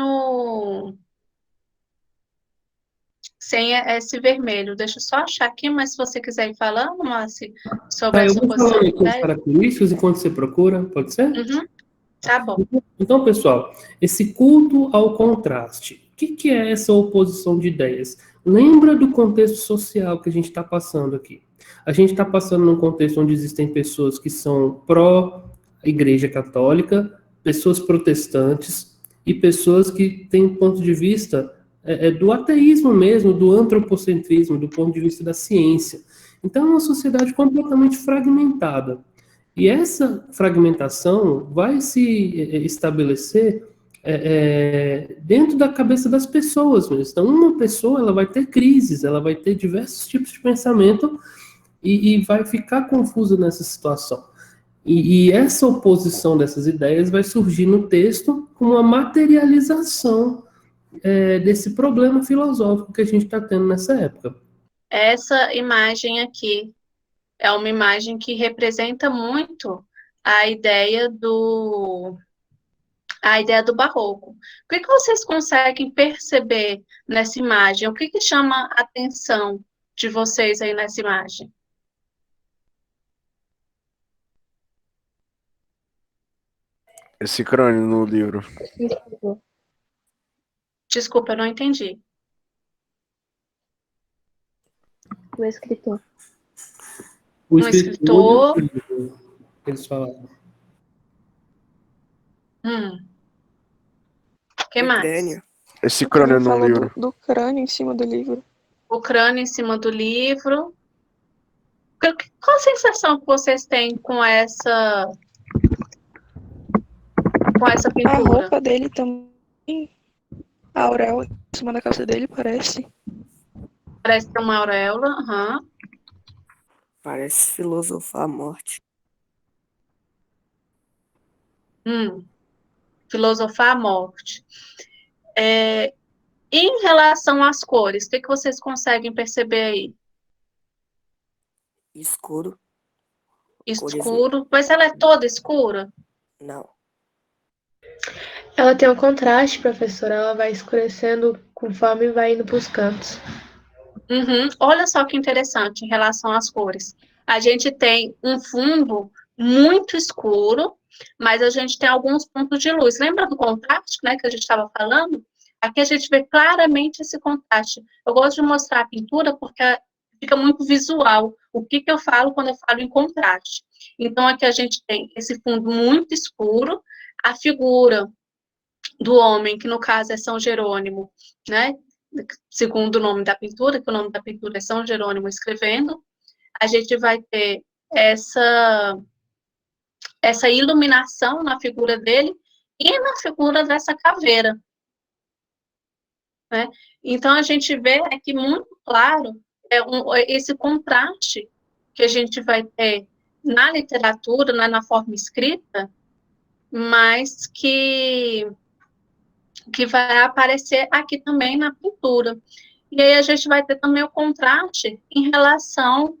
esse vermelho. Deixa eu só achar aqui, mas se você quiser ir falando, Márcio, sobre Eu essa vou posição falar de aqui as ideia. características enquanto você procura, pode ser? Uhum, tá bom. Então, pessoal, esse culto ao contraste, o que é essa oposição de ideias? Lembra do contexto social que a gente está passando aqui. A gente está passando num contexto onde existem pessoas que são pró-Igreja Católica, pessoas protestantes e pessoas que têm um ponto de vista do ateísmo mesmo, do antropocentrismo, do ponto de vista da ciência. Então, é uma sociedade completamente fragmentada. E essa fragmentação vai se estabelecer dentro da cabeça das pessoas mesmo. Então, uma pessoa ela vai ter crises, ela vai ter diversos tipos de pensamento e vai ficar confusa nessa situação. E essa oposição dessas ideias vai surgir no texto como uma materialização desse problema filosófico que a gente está tendo nessa época. Essa imagem aqui é uma imagem que representa muito a ideia do barroco. O que vocês conseguem perceber nessa imagem? O que chama a atenção de vocês aí nessa imagem? Esse crânio no livro. Desculpa, eu não entendi. O escritor. O escritor. Eles falaram. O que mais? Crânio. Esse crânio no Falou livro. do crânio em cima do livro. O crânio em cima do livro. Qual a sensação que vocês têm com essa A pintura? roupa dele também, a auréola em cima da cabeça dele parece. Parece ter uma auréola. Aham. Parece filosofar a morte. Filosofar a morte. Em relação às cores, o que vocês conseguem perceber aí? Escuro. Escuro, mas ela é toda escura? Não. Ela tem um contraste, professora, ela vai escurecendo conforme vai indo para os cantos. Olha só que interessante em relação às cores. A gente tem um fundo muito escuro, mas a gente tem alguns pontos de luz. Lembra do contraste, né, que a gente estava falando? Aqui a gente vê claramente esse contraste. Eu gosto de mostrar a pintura porque fica muito visual. O que eu falo quando eu falo em contraste? Então, aqui a gente tem esse fundo muito escuro, a figura do homem, que no caso é São Jerônimo, né? Segundo o nome da pintura, que o nome da pintura é São Jerônimo escrevendo, a gente vai ter essa iluminação na figura dele e na figura dessa caveira, né? Então, a gente vê aqui muito claro esse contraste que a gente vai ter na literatura, né, na forma escrita, mas que vai aparecer aqui também na pintura. E aí a gente vai ter também o contraste em relação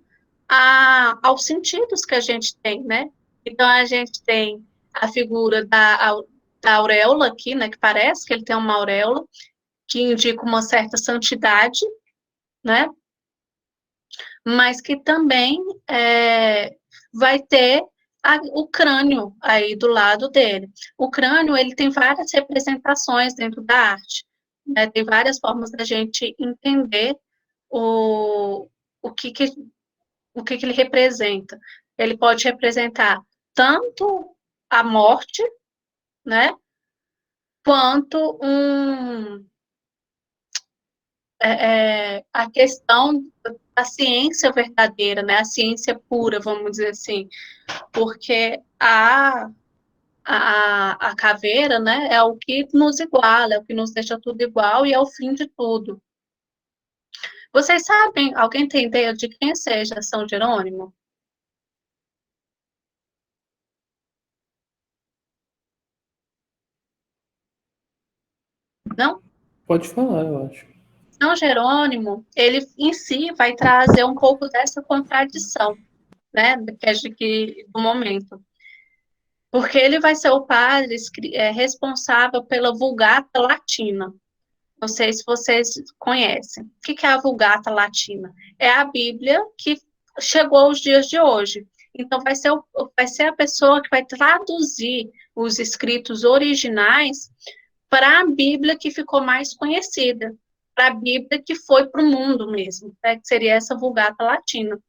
aos sentidos que a gente tem, né? Então, a gente tem a figura da auréola aqui, né? Que parece que ele tem uma auréola, que indica uma certa santidade, né? Mas que também vai ter o crânio aí do lado dele. O crânio, ele tem várias representações dentro da arte, né? Tem várias formas da gente entender o que ele representa. Ele pode representar tanto a morte, né, quanto a questão da ciência verdadeira, né, a ciência pura, vamos dizer assim, porque a caveira, né, é o que nos iguala, é o que nos deixa tudo igual e é o fim de tudo. Vocês sabem, alguém tem ideia de quem seja São Jerônimo? Não? Pode falar, eu acho. São Jerônimo, ele em si vai trazer um pouco dessa contradição, né, do momento. Porque ele vai ser o padre responsável pela Vulgata Latina. Não sei se vocês conhecem. O que é a Vulgata Latina? É a Bíblia que chegou aos dias de hoje. Então, vai ser a pessoa que vai traduzir os escritos originais para a Bíblia que ficou mais conhecida, para a Bíblia que foi para o mundo mesmo, né, que seria essa Vulgata Latina.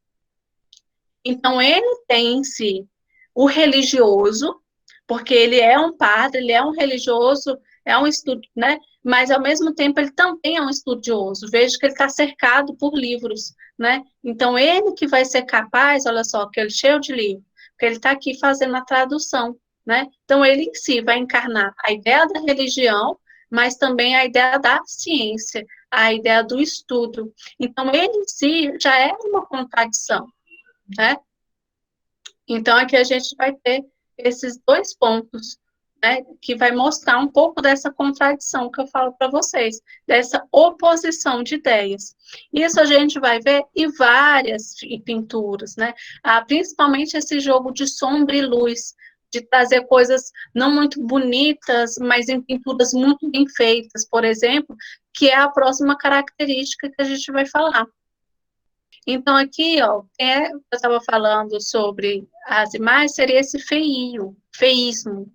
Então, ele tem em si o religioso, porque ele é um padre, ele é um religioso, é um estudo, né? Mas, ao mesmo tempo, ele também é um estudioso. Veja que ele está cercado por livros, né? Então, ele que vai ser capaz, olha só, que ele é cheio de livro, porque ele está aqui fazendo a tradução, né? Então, ele em si vai encarnar a ideia da religião, mas também a ideia da ciência, a ideia do estudo. Então, ele em si já é uma contradição, né? Então, aqui a gente vai ter esses dois pontos, né, que vai mostrar um pouco dessa contradição que eu falo para vocês, dessa oposição de ideias. Isso a gente vai ver em várias pinturas, né, principalmente esse jogo de sombra e luz, de trazer coisas não muito bonitas, mas em pinturas muito bem feitas, por exemplo, que é a próxima característica que a gente vai falar. Então, aqui, ó, eu estava falando sobre as imagens, seria esse feísmo,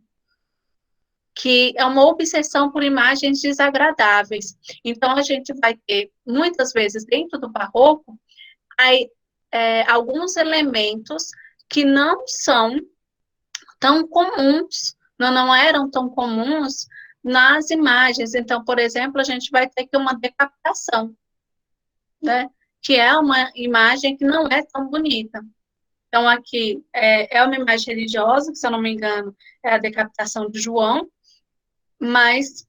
que é uma obsessão por imagens desagradáveis. Então, a gente vai ter, muitas vezes, dentro do barroco, alguns elementos que não são tão comuns, não eram tão comuns nas imagens. Então, por exemplo, a gente vai ter aqui uma decapitação, né? que é uma imagem que não é tão bonita. Então, aqui é uma imagem religiosa, que, se eu não me engano, é a decapitação de João, mas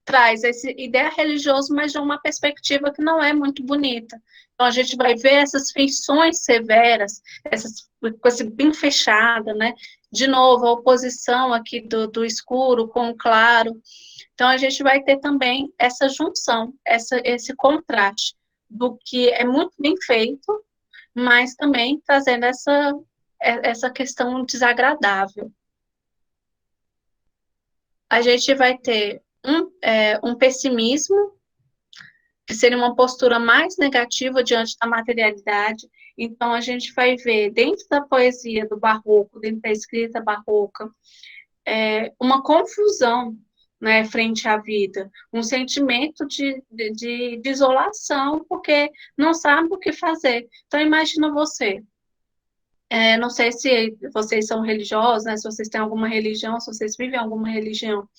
traz essa ideia religiosa, mas de uma perspectiva que não é muito bonita. Então, a gente vai ver essas feições severas, essas coisa bem fechada, né? De novo, a oposição aqui do escuro com o claro. Então, a gente vai ter também essa junção, esse contraste do que é muito bem feito, mas também trazendo essa questão desagradável. A gente vai ter um pessimismo, que seria uma postura mais negativa diante da materialidade. Então, a gente vai ver, dentro da poesia do barroco, dentro da escrita barroca, uma confusão, né, frente à vida, um sentimento de isolação, porque não sabe o que fazer. Então, imagina você, não sei se vocês são religiosos, né, se vocês têm alguma religião, se vocês vivem alguma religião,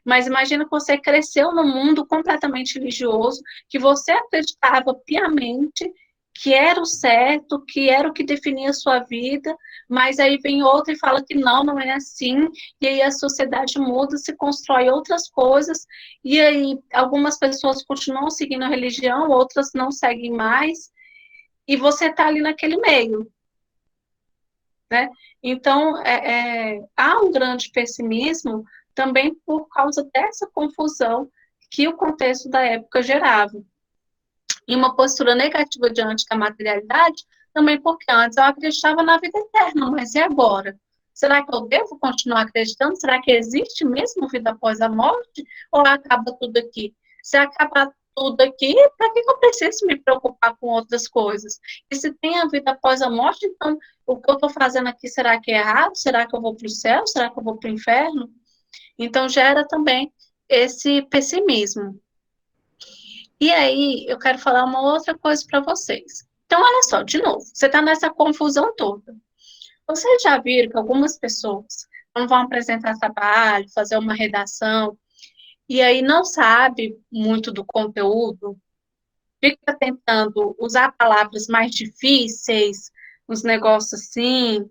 mas imagina que você cresceu num mundo completamente religioso, que você acreditava piamente que era o certo, que era o que definia a sua vida, mas aí vem outro e fala que não é assim, e aí a sociedade muda, se constrói outras coisas, e aí algumas pessoas continuam seguindo a religião, outras não seguem mais, e você está ali naquele meio, né? Então, há um grande pessimismo também por causa dessa confusão que o contexto da época gerava. E uma postura negativa diante da materialidade, também porque antes eu acreditava na vida eterna, mas e agora? Será que eu devo continuar acreditando? Será que existe mesmo vida após a morte? Ou acaba tudo aqui? Se acabar tudo aqui, para que eu preciso me preocupar com outras coisas? E se tem a vida após a morte, então o que eu estou fazendo aqui, será que é errado? Será que eu vou para o céu? Será que eu vou para o inferno? Então, gera também esse pessimismo. E aí, eu quero falar uma outra coisa para vocês. Então, olha só, de novo, você está nessa confusão toda. Vocês já viram que algumas pessoas, quando vão apresentar trabalho, fazer uma redação, e aí não sabe muito do conteúdo, fica tentando usar palavras mais difíceis, uns negócios assim,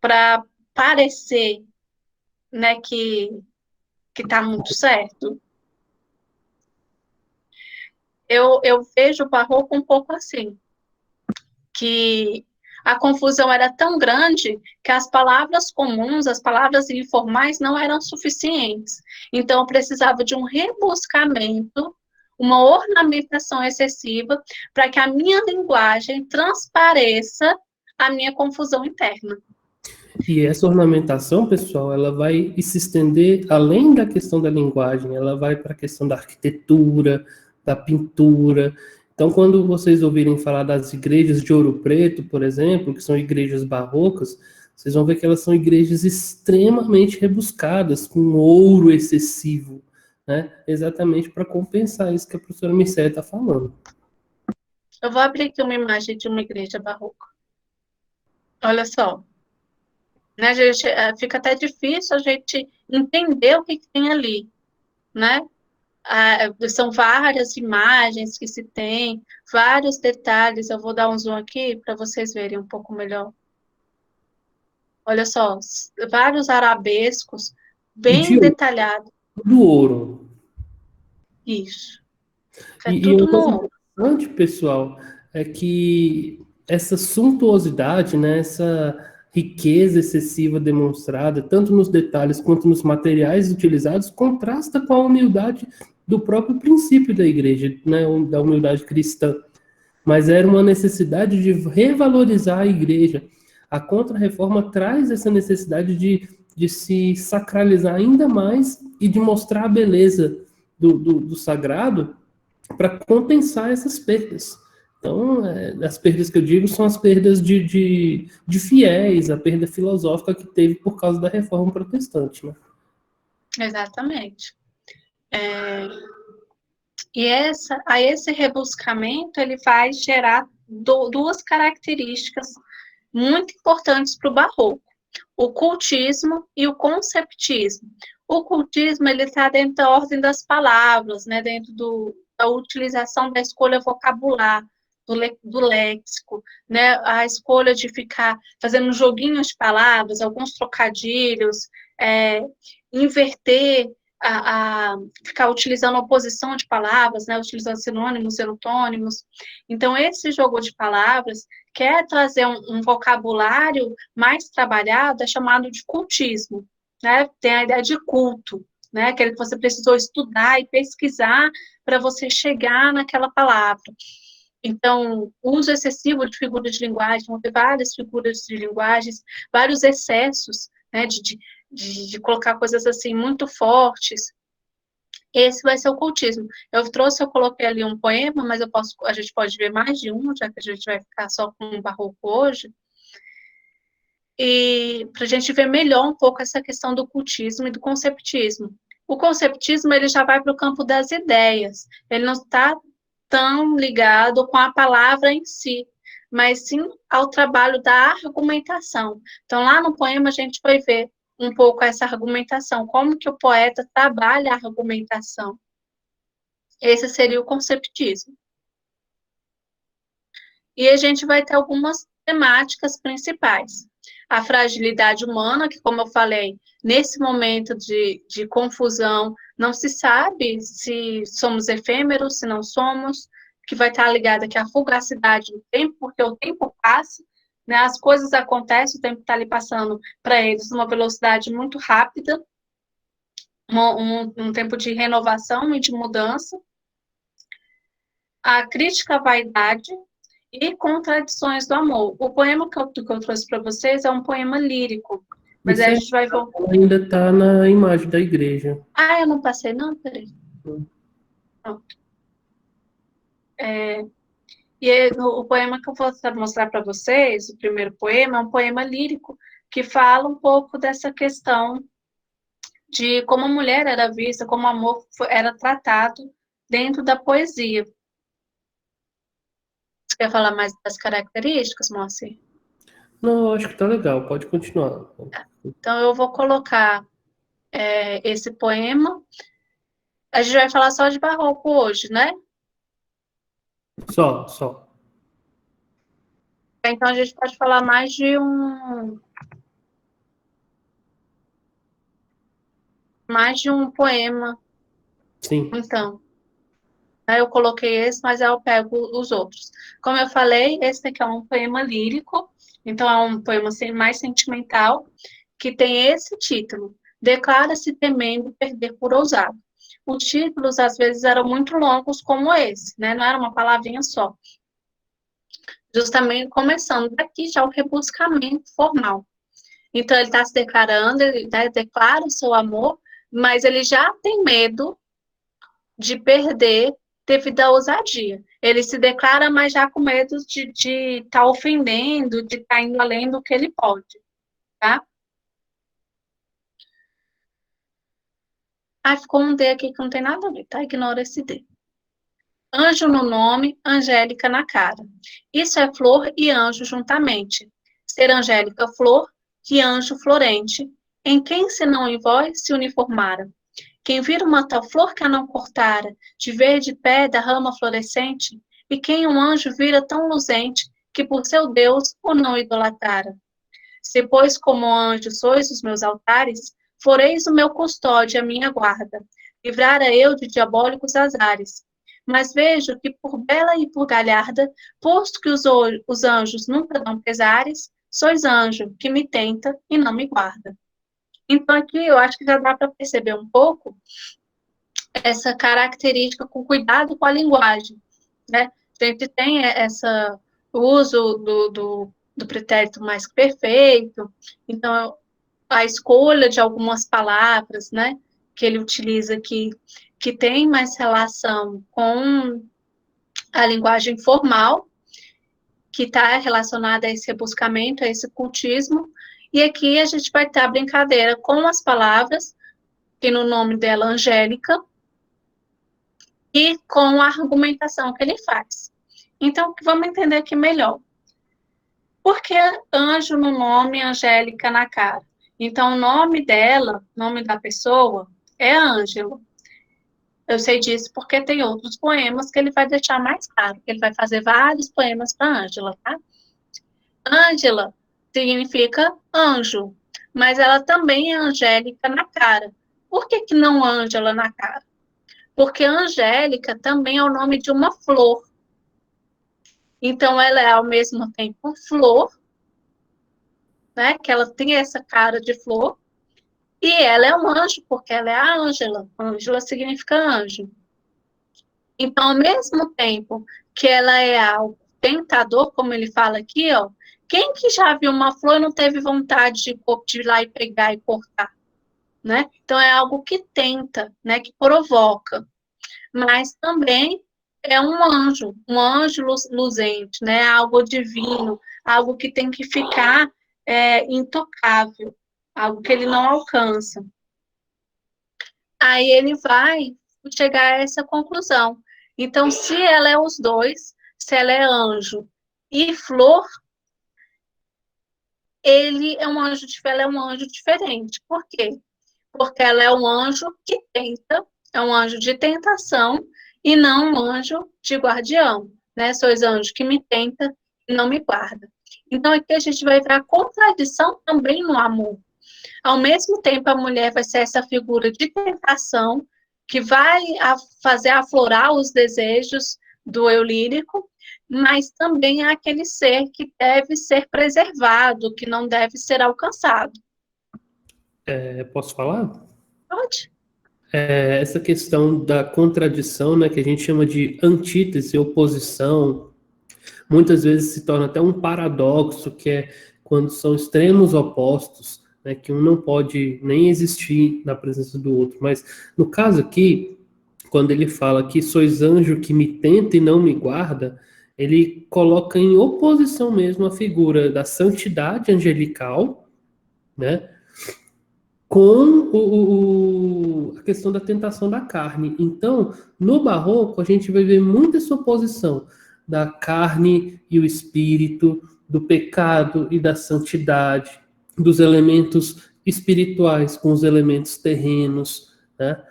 para parecer, né, que está muito certo. Eu vejo o barroco um pouco assim, que a confusão era tão grande que as palavras comuns, as palavras informais não eram suficientes. Então, eu precisava de um rebuscamento, uma ornamentação excessiva, para que a minha linguagem transpareça a minha confusão interna. E essa ornamentação, pessoal, ela vai se estender além da questão da linguagem, ela vai para a questão da arquitetura, da pintura. Então, quando vocês ouvirem falar das igrejas de Ouro Preto, por exemplo, que são igrejas barrocas, vocês vão ver que elas são igrejas extremamente rebuscadas, com ouro excessivo, né? Exatamente para compensar isso que a professora Mircea está falando. Eu vou abrir aqui uma imagem de uma igreja barroca. Olha só. Né, gente, fica até difícil a gente entender o que tem ali, né? São várias imagens que se tem, vários detalhes. Eu vou dar um zoom aqui para vocês verem um pouco melhor. Olha só, vários arabescos, bem detalhados. Do ouro. Isso. E uma coisa interessante, pessoal, é que essa suntuosidade, né, essa riqueza excessiva demonstrada, tanto nos detalhes quanto nos materiais utilizados, contrasta com a humildade do próprio princípio da igreja, né, da humildade cristã. Mas era uma necessidade de revalorizar a igreja. A Contra-Reforma traz essa necessidade de se sacralizar ainda mais e de mostrar a beleza do sagrado para compensar essas perdas. Então, as perdas que eu digo são as perdas de fiéis, a perda filosófica que teve por causa da Reforma Protestante, né? Exatamente. E esse rebuscamento, ele vai gerar duas características muito importantes para o barroco: o cultismo e o conceptismo. O cultismo, ele está dentro da ordem das palavras, né, dentro a utilização da escolha vocabular, do léxico, né? A escolha de ficar fazendo joguinhos de palavras, alguns trocadilhos, inverter, ficar utilizando oposição de palavras, né? Utilizando sinônimos, antônimos. Então, esse jogo de palavras quer trazer um vocabulário mais trabalhado, é chamado de cultismo, né? Tem a ideia de culto, né? Aquele que você precisou estudar e pesquisar para você chegar naquela palavra. Então, uso excessivo de figuras de linguagem, vão ter várias figuras de linguagens, vários excessos, né, de colocar coisas assim muito fortes. Esse vai ser o cultismo. Eu coloquei ali um poema, mas a gente pode ver mais de um, já que a gente vai ficar só com o barroco hoje. E para a gente ver melhor um pouco essa questão do cultismo e do conceptismo. O conceptismo, ele já vai para o campo das ideias. Ele não está tão ligado com a palavra em si, mas sim ao trabalho da argumentação. Então, lá no poema, a gente vai ver um pouco essa argumentação, como que o poeta trabalha a argumentação. Esse seria o conceptismo. E a gente vai ter algumas temáticas principais. A fragilidade humana, que, como eu falei, nesse momento de confusão, não se sabe se somos efêmeros, se não somos, que vai estar ligada aqui à fugacidade do tempo, porque o tempo passa, né, as coisas acontecem, o tempo está ali passando para eles numa velocidade muito rápida, um tempo de renovação e de mudança. A crítica à vaidade e contradições do amor. O poema que eu trouxe para vocês é um poema lírico, mas aí a gente vai voltar. Ainda está na imagem da igreja. Ah, eu não passei, não? Peraí. Pronto. O poema que eu vou mostrar para vocês, o primeiro poema, é um poema lírico que fala um pouco dessa questão de como a mulher era vista, como o amor era tratado dentro da poesia. Você quer falar mais das características, Moacir? Não, acho que tá legal, pode continuar. Então, eu vou colocar esse poema. A gente vai falar só de barroco hoje, né? Só. Então, a gente pode falar mais de um poema. Sim. Então, eu coloquei esse, mas aí eu pego os outros. Como eu falei, esse aqui é um poema lírico, então é um poema mais sentimental, que tem esse título: Declara-se temendo perder por ousado. Os títulos, às vezes, eram muito longos, como esse, né? Não era uma palavrinha só. Justamente começando daqui já o rebuscamento formal. Então, ele está se declarando, ele declara o seu amor, mas ele já tem medo de perder devido à ousadia. Ele se declara, mas já com medo de estar ofendendo, de estar indo além do que ele pode, tá? Ficou um D aqui que não tem nada a ver, tá? Ignora esse D. Anjo no nome, angélica na cara. Isso é flor e anjo juntamente. Ser angélica flor e anjo florente. Em quem senão em vós se uniformara? Quem vira uma tal flor que a não cortara, de verde pé da rama florescente? E quem um anjo vira tão luzente, que por seu Deus o não idolatrara? Se, pois, como anjo sois os meus altares, foreis o meu custódio, a minha guarda. Livrara eu de diabólicos azares. Mas vejo que por bela e por galharda, posto que os anjos nunca dão pesares, sois anjo que me tenta e não me guarda. Então, aqui eu acho que já dá para perceber um pouco essa característica com cuidado com a linguagem, né? A gente tem o uso do pretérito mais que perfeito, então, a escolha de algumas palavras, né, que ele utiliza aqui, que tem mais relação com a linguagem formal, que está relacionada a esse rebuscamento, a esse cultismo, e aqui a gente vai ter a brincadeira com as palavras, que no nome dela, Angélica, e com a argumentação que ele faz. Então, vamos entender aqui melhor. Por que anjo no nome, Angélica na cara? Então, o nome dela, nome da pessoa, é Ângelo. Eu sei disso porque tem outros poemas que ele vai deixar mais claro. Ele vai fazer vários poemas para Ângela, tá? Ângela significa anjo, mas ela também é angélica na cara. Por que que não Ângela na cara? Porque Angélica também é o nome de uma flor. Então, ela é ao mesmo tempo flor, né? Que ela tem essa cara de flor, e ela é um anjo, porque ela é a Ângela. Ângela significa anjo. Então, ao mesmo tempo que ela é algo tentador, como ele fala aqui, ó, quem que já viu uma flor e não teve vontade de ir lá e pegar e cortar, né? Então, é algo que tenta, né? Que provoca. Mas também é um anjo luzente, né? Algo divino, algo que tem que ficar intocável, algo que ele não alcança. Aí ele vai chegar a essa conclusão. Então, se ela é os dois, se ela é anjo e flor, ela é um anjo diferente. Por quê? Porque ela é um anjo que tenta, é um anjo de tentação e não um anjo de guardião, né? Sois anjo que me tenta e não me guarda. Então, aqui a gente vai ver a contradição também no amor. Ao mesmo tempo, a mulher vai ser essa figura de tentação que vai fazer aflorar os desejos do eu lírico, mas também é aquele ser que deve ser preservado, que não deve ser alcançado. Posso falar? Pode? Essa questão da contradição, né, que a gente chama de antítese, oposição, muitas vezes se torna até um paradoxo, que é quando são extremos opostos, né, que um não pode nem existir na presença do outro. Mas no caso aqui, quando ele fala que sois anjo que me tenta e não me guarda, ele coloca em oposição mesmo a figura da santidade angelical, né, com a questão da tentação da carne. Então, no barroco, a gente vai ver muita essa oposição da carne e o espírito, do pecado e da santidade, dos elementos espirituais com os elementos terrenos, né?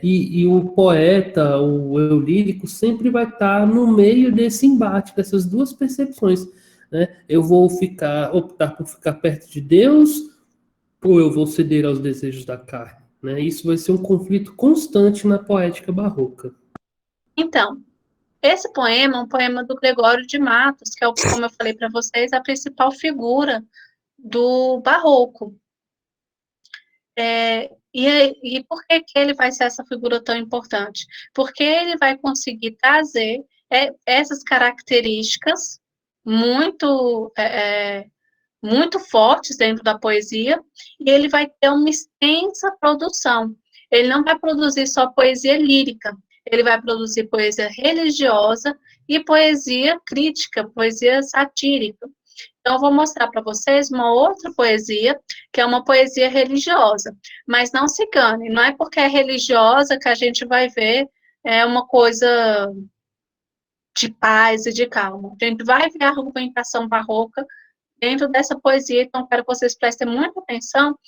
E o poeta, o eu lírico, sempre vai estar no meio desse embate, dessas duas percepções, né? Eu vou optar por ficar perto de Deus, ou eu vou ceder aos desejos da carne, né? Isso vai ser um conflito constante na poética barroca. Então, esse poema é um poema do Gregório de Matos, que é, como eu falei para vocês, a principal figura do barroco. E por que ele vai ser essa figura tão importante? Porque ele vai conseguir trazer essas características muito, muito fortes dentro da poesia, e ele vai ter uma extensa produção. Ele não vai produzir só poesia lírica, ele vai produzir poesia religiosa e poesia crítica, poesia satírica. Então, eu vou mostrar para vocês uma outra poesia, que é uma poesia religiosa. Mas não se engane, não é porque é religiosa que a gente vai ver uma coisa de paz e de calma. A gente vai ver a argumentação barroca dentro dessa poesia, então quero que vocês prestem muita atenção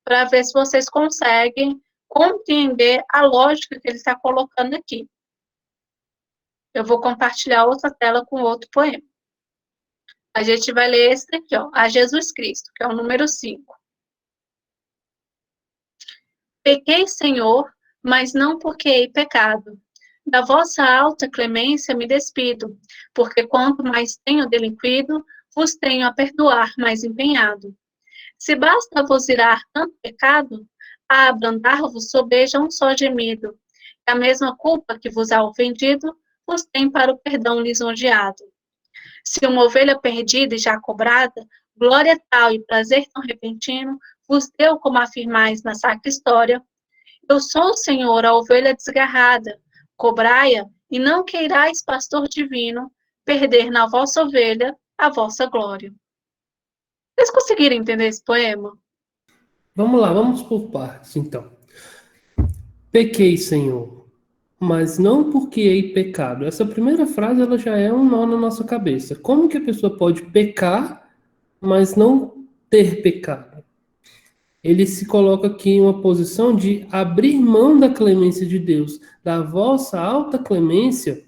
para ver se vocês conseguem compreender a lógica que ele está colocando aqui. Eu vou compartilhar outra tela com outro poema. A gente vai ler esse daqui, ó, A Jesus Cristo, que é o número 5. Pequei, Senhor, mas não porque hei pecado. Da vossa alta clemência me despido, porque quanto mais tenho delinquido, vos tenho a perdoar mais empenhado. Se basta vos irar tanto pecado, a abrandar-vos sobeja um só gemido, e a mesma culpa que vos há ofendido, vos tem para o perdão lisonjeado. Se uma ovelha perdida e já cobrada, glória tal e prazer tão repentino, vos deu como afirmais na sacra história, eu sou, Senhor, a ovelha desgarrada, cobrai-a, e não queirais, pastor divino, perder na vossa ovelha a vossa glória. Vocês conseguiram entender esse poema? Vamos lá, vamos por partes, então. Pequei, Senhor, mas não porque hei pecado. Essa primeira frase, ela já é um nó na nossa cabeça. Como que a pessoa pode pecar, mas não ter pecado? ele se coloca aqui em uma posição de abrir mão da clemência de Deus. Da vossa alta clemência,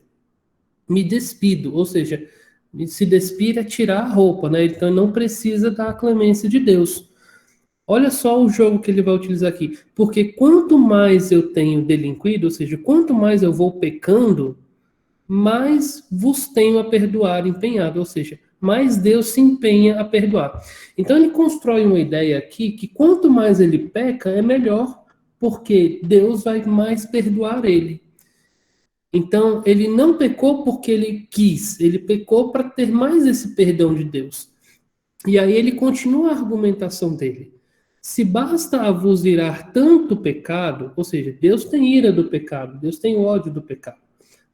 me despido. Ou seja, se despir é tirar a roupa, né? Então não precisa da clemência de Deus. Olha só o jogo que ele vai utilizar aqui. Porque quanto mais eu tenho delinquido, ou seja, quanto mais eu vou pecando, mais vos tenho a perdoar empenhado, ou seja, mais Deus se empenha a perdoar. Então ele constrói uma ideia aqui que quanto mais ele peca, é melhor, porque Deus vai mais perdoar ele. Então ele não pecou porque ele quis, ele pecou para ter mais esse perdão de Deus. E aí ele continua a argumentação dele. Se basta a vos irar tanto pecado, ou seja, Deus tem ira do pecado, Deus tem ódio do pecado,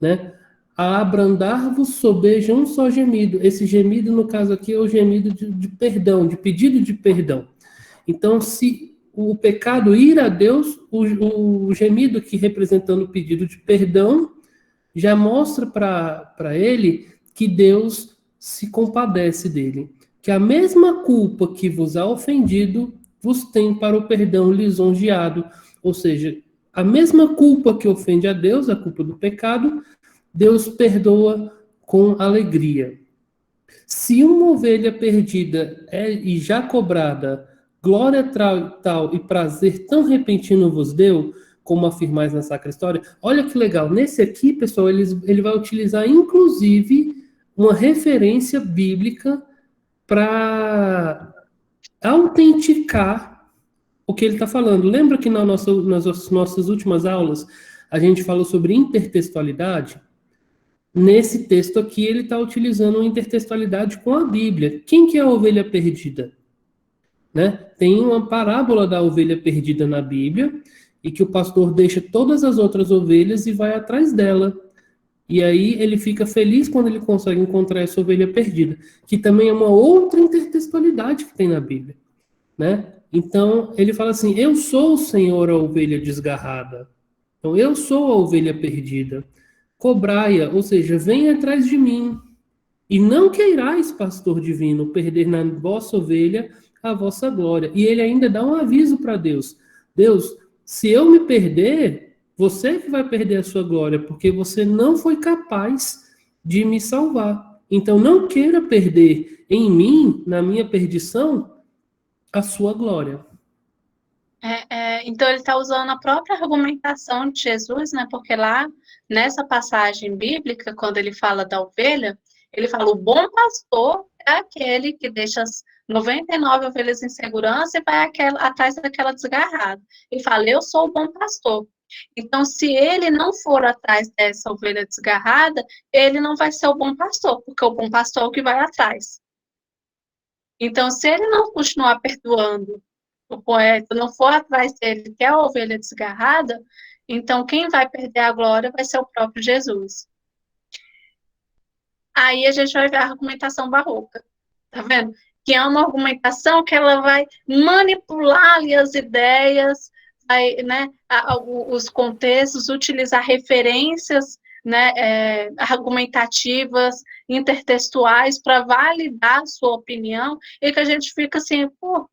né? A abrandar-vos sobeja um só gemido. Esse gemido, no caso aqui, é o gemido de perdão, de pedido de perdão. Então, se o pecado ir a Deus, o gemido que representando o pedido de perdão, já mostra para ele que Deus se compadece dele. Que a mesma culpa que vos há ofendido, vos tem para o perdão lisonjeado. Ou seja, a mesma culpa que ofende a Deus, a culpa do pecado, Deus perdoa com alegria. Se uma ovelha perdida é e já cobrada, glória tal e prazer tão repentino vos deu, como afirmais na Sacra História. Olha que legal. Nesse aqui, pessoal, ele vai utilizar, inclusive, uma referência bíblica para autenticar o que ele está falando. Lembra que nas nossas últimas aulas a gente falou sobre intertextualidade? Nesse texto aqui, ele está utilizando uma intertextualidade com a Bíblia. Quem que é a ovelha perdida? Né? Tem uma parábola da ovelha perdida na Bíblia, e que o pastor deixa todas as outras ovelhas e vai atrás dela. E aí ele fica feliz quando ele consegue encontrar essa ovelha perdida, que também é uma outra intertextualidade que tem na Bíblia. Né? Então, ele fala assim, eu sou o Senhor, a ovelha desgarrada. Então, eu sou a ovelha perdida. Cobrai-a, ou seja, venha atrás de mim. E não queirais, pastor divino, perder na vossa ovelha a vossa glória. E ele ainda dá um aviso para Deus. Deus, se eu me perder, você que vai perder a sua glória, porque você não foi capaz de me salvar. Então não queira perder em mim, na minha perdição, a sua glória. Então ele está usando a própria argumentação de Jesus, né? Porque lá, nessa passagem bíblica, quando ele fala da ovelha, ele fala, o bom pastor é aquele que deixa as 99 ovelhas em segurança e vai atrás daquela desgarrada. Ele fala, eu sou o bom pastor. Então, se ele não for atrás dessa ovelha desgarrada, ele não vai ser o bom pastor, porque o bom pastor é o que vai atrás. Então, se ele não continuar perdoando o poeta, não for atrás dele, que é a ovelha desgarrada, então quem vai perder a glória vai ser o próprio Jesus. Aí a gente vai ver a argumentação barroca, tá vendo? Que é uma argumentação que ela vai manipular ali as ideias, vai, né, os contextos, utilizar referências, né, argumentativas, intertextuais, para validar a sua opinião, e que a gente fica assim, pô,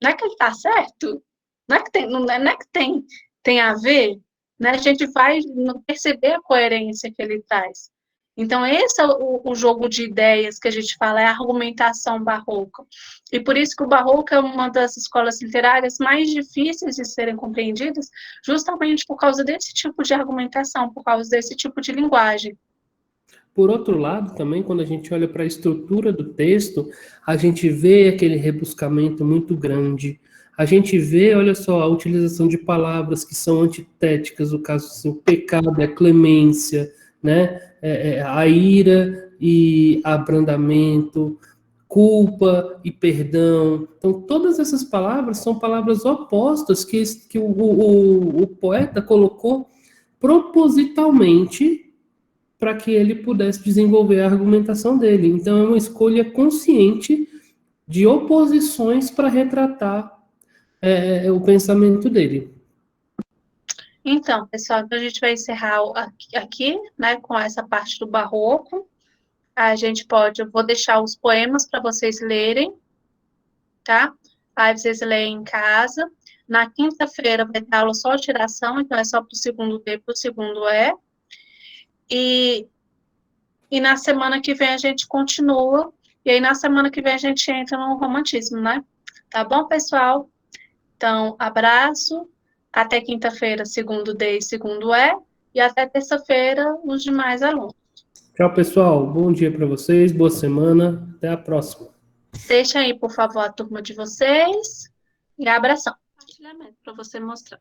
não é que ele está certo? Não é que tem a ver? Né? A gente vai perceber a coerência que ele traz. Então, esse é o jogo de ideias que a gente fala, é a argumentação barroca. E por isso que o barroco é uma das escolas literárias mais difíceis de serem compreendidas, justamente por causa desse tipo de argumentação, por causa desse tipo de linguagem. Por outro lado, também, quando a gente olha para a estrutura do texto, a gente vê aquele rebuscamento muito grande. A gente vê, olha só, a utilização de palavras que são antitéticas, no caso, assim, o pecado é clemência, né? A ira e abrandamento, culpa e perdão. Então, todas essas palavras são palavras opostas que o poeta colocou propositalmente para que ele pudesse desenvolver a argumentação dele. Então, é uma escolha consciente de oposições para retratar o pensamento dele. Então, pessoal, a gente vai encerrar aqui, né, com essa parte do barroco. Eu vou deixar os poemas para vocês lerem, tá? Aí vocês leem em casa. Na quinta-feira vai ter aula só tiração, então é só para o segundo D e para o segundo E. E na semana que vem a gente continua. E aí na semana que vem a gente entra no romantismo, né? Tá bom, pessoal? Então, abraço. Até quinta-feira, segundo D e segundo E. E até terça-feira, os demais alunos. Tchau, pessoal. Bom dia para vocês, boa semana. Até a próxima. Deixa aí, por favor, a turma de vocês. E abração. Compartilhamento para você mostrar.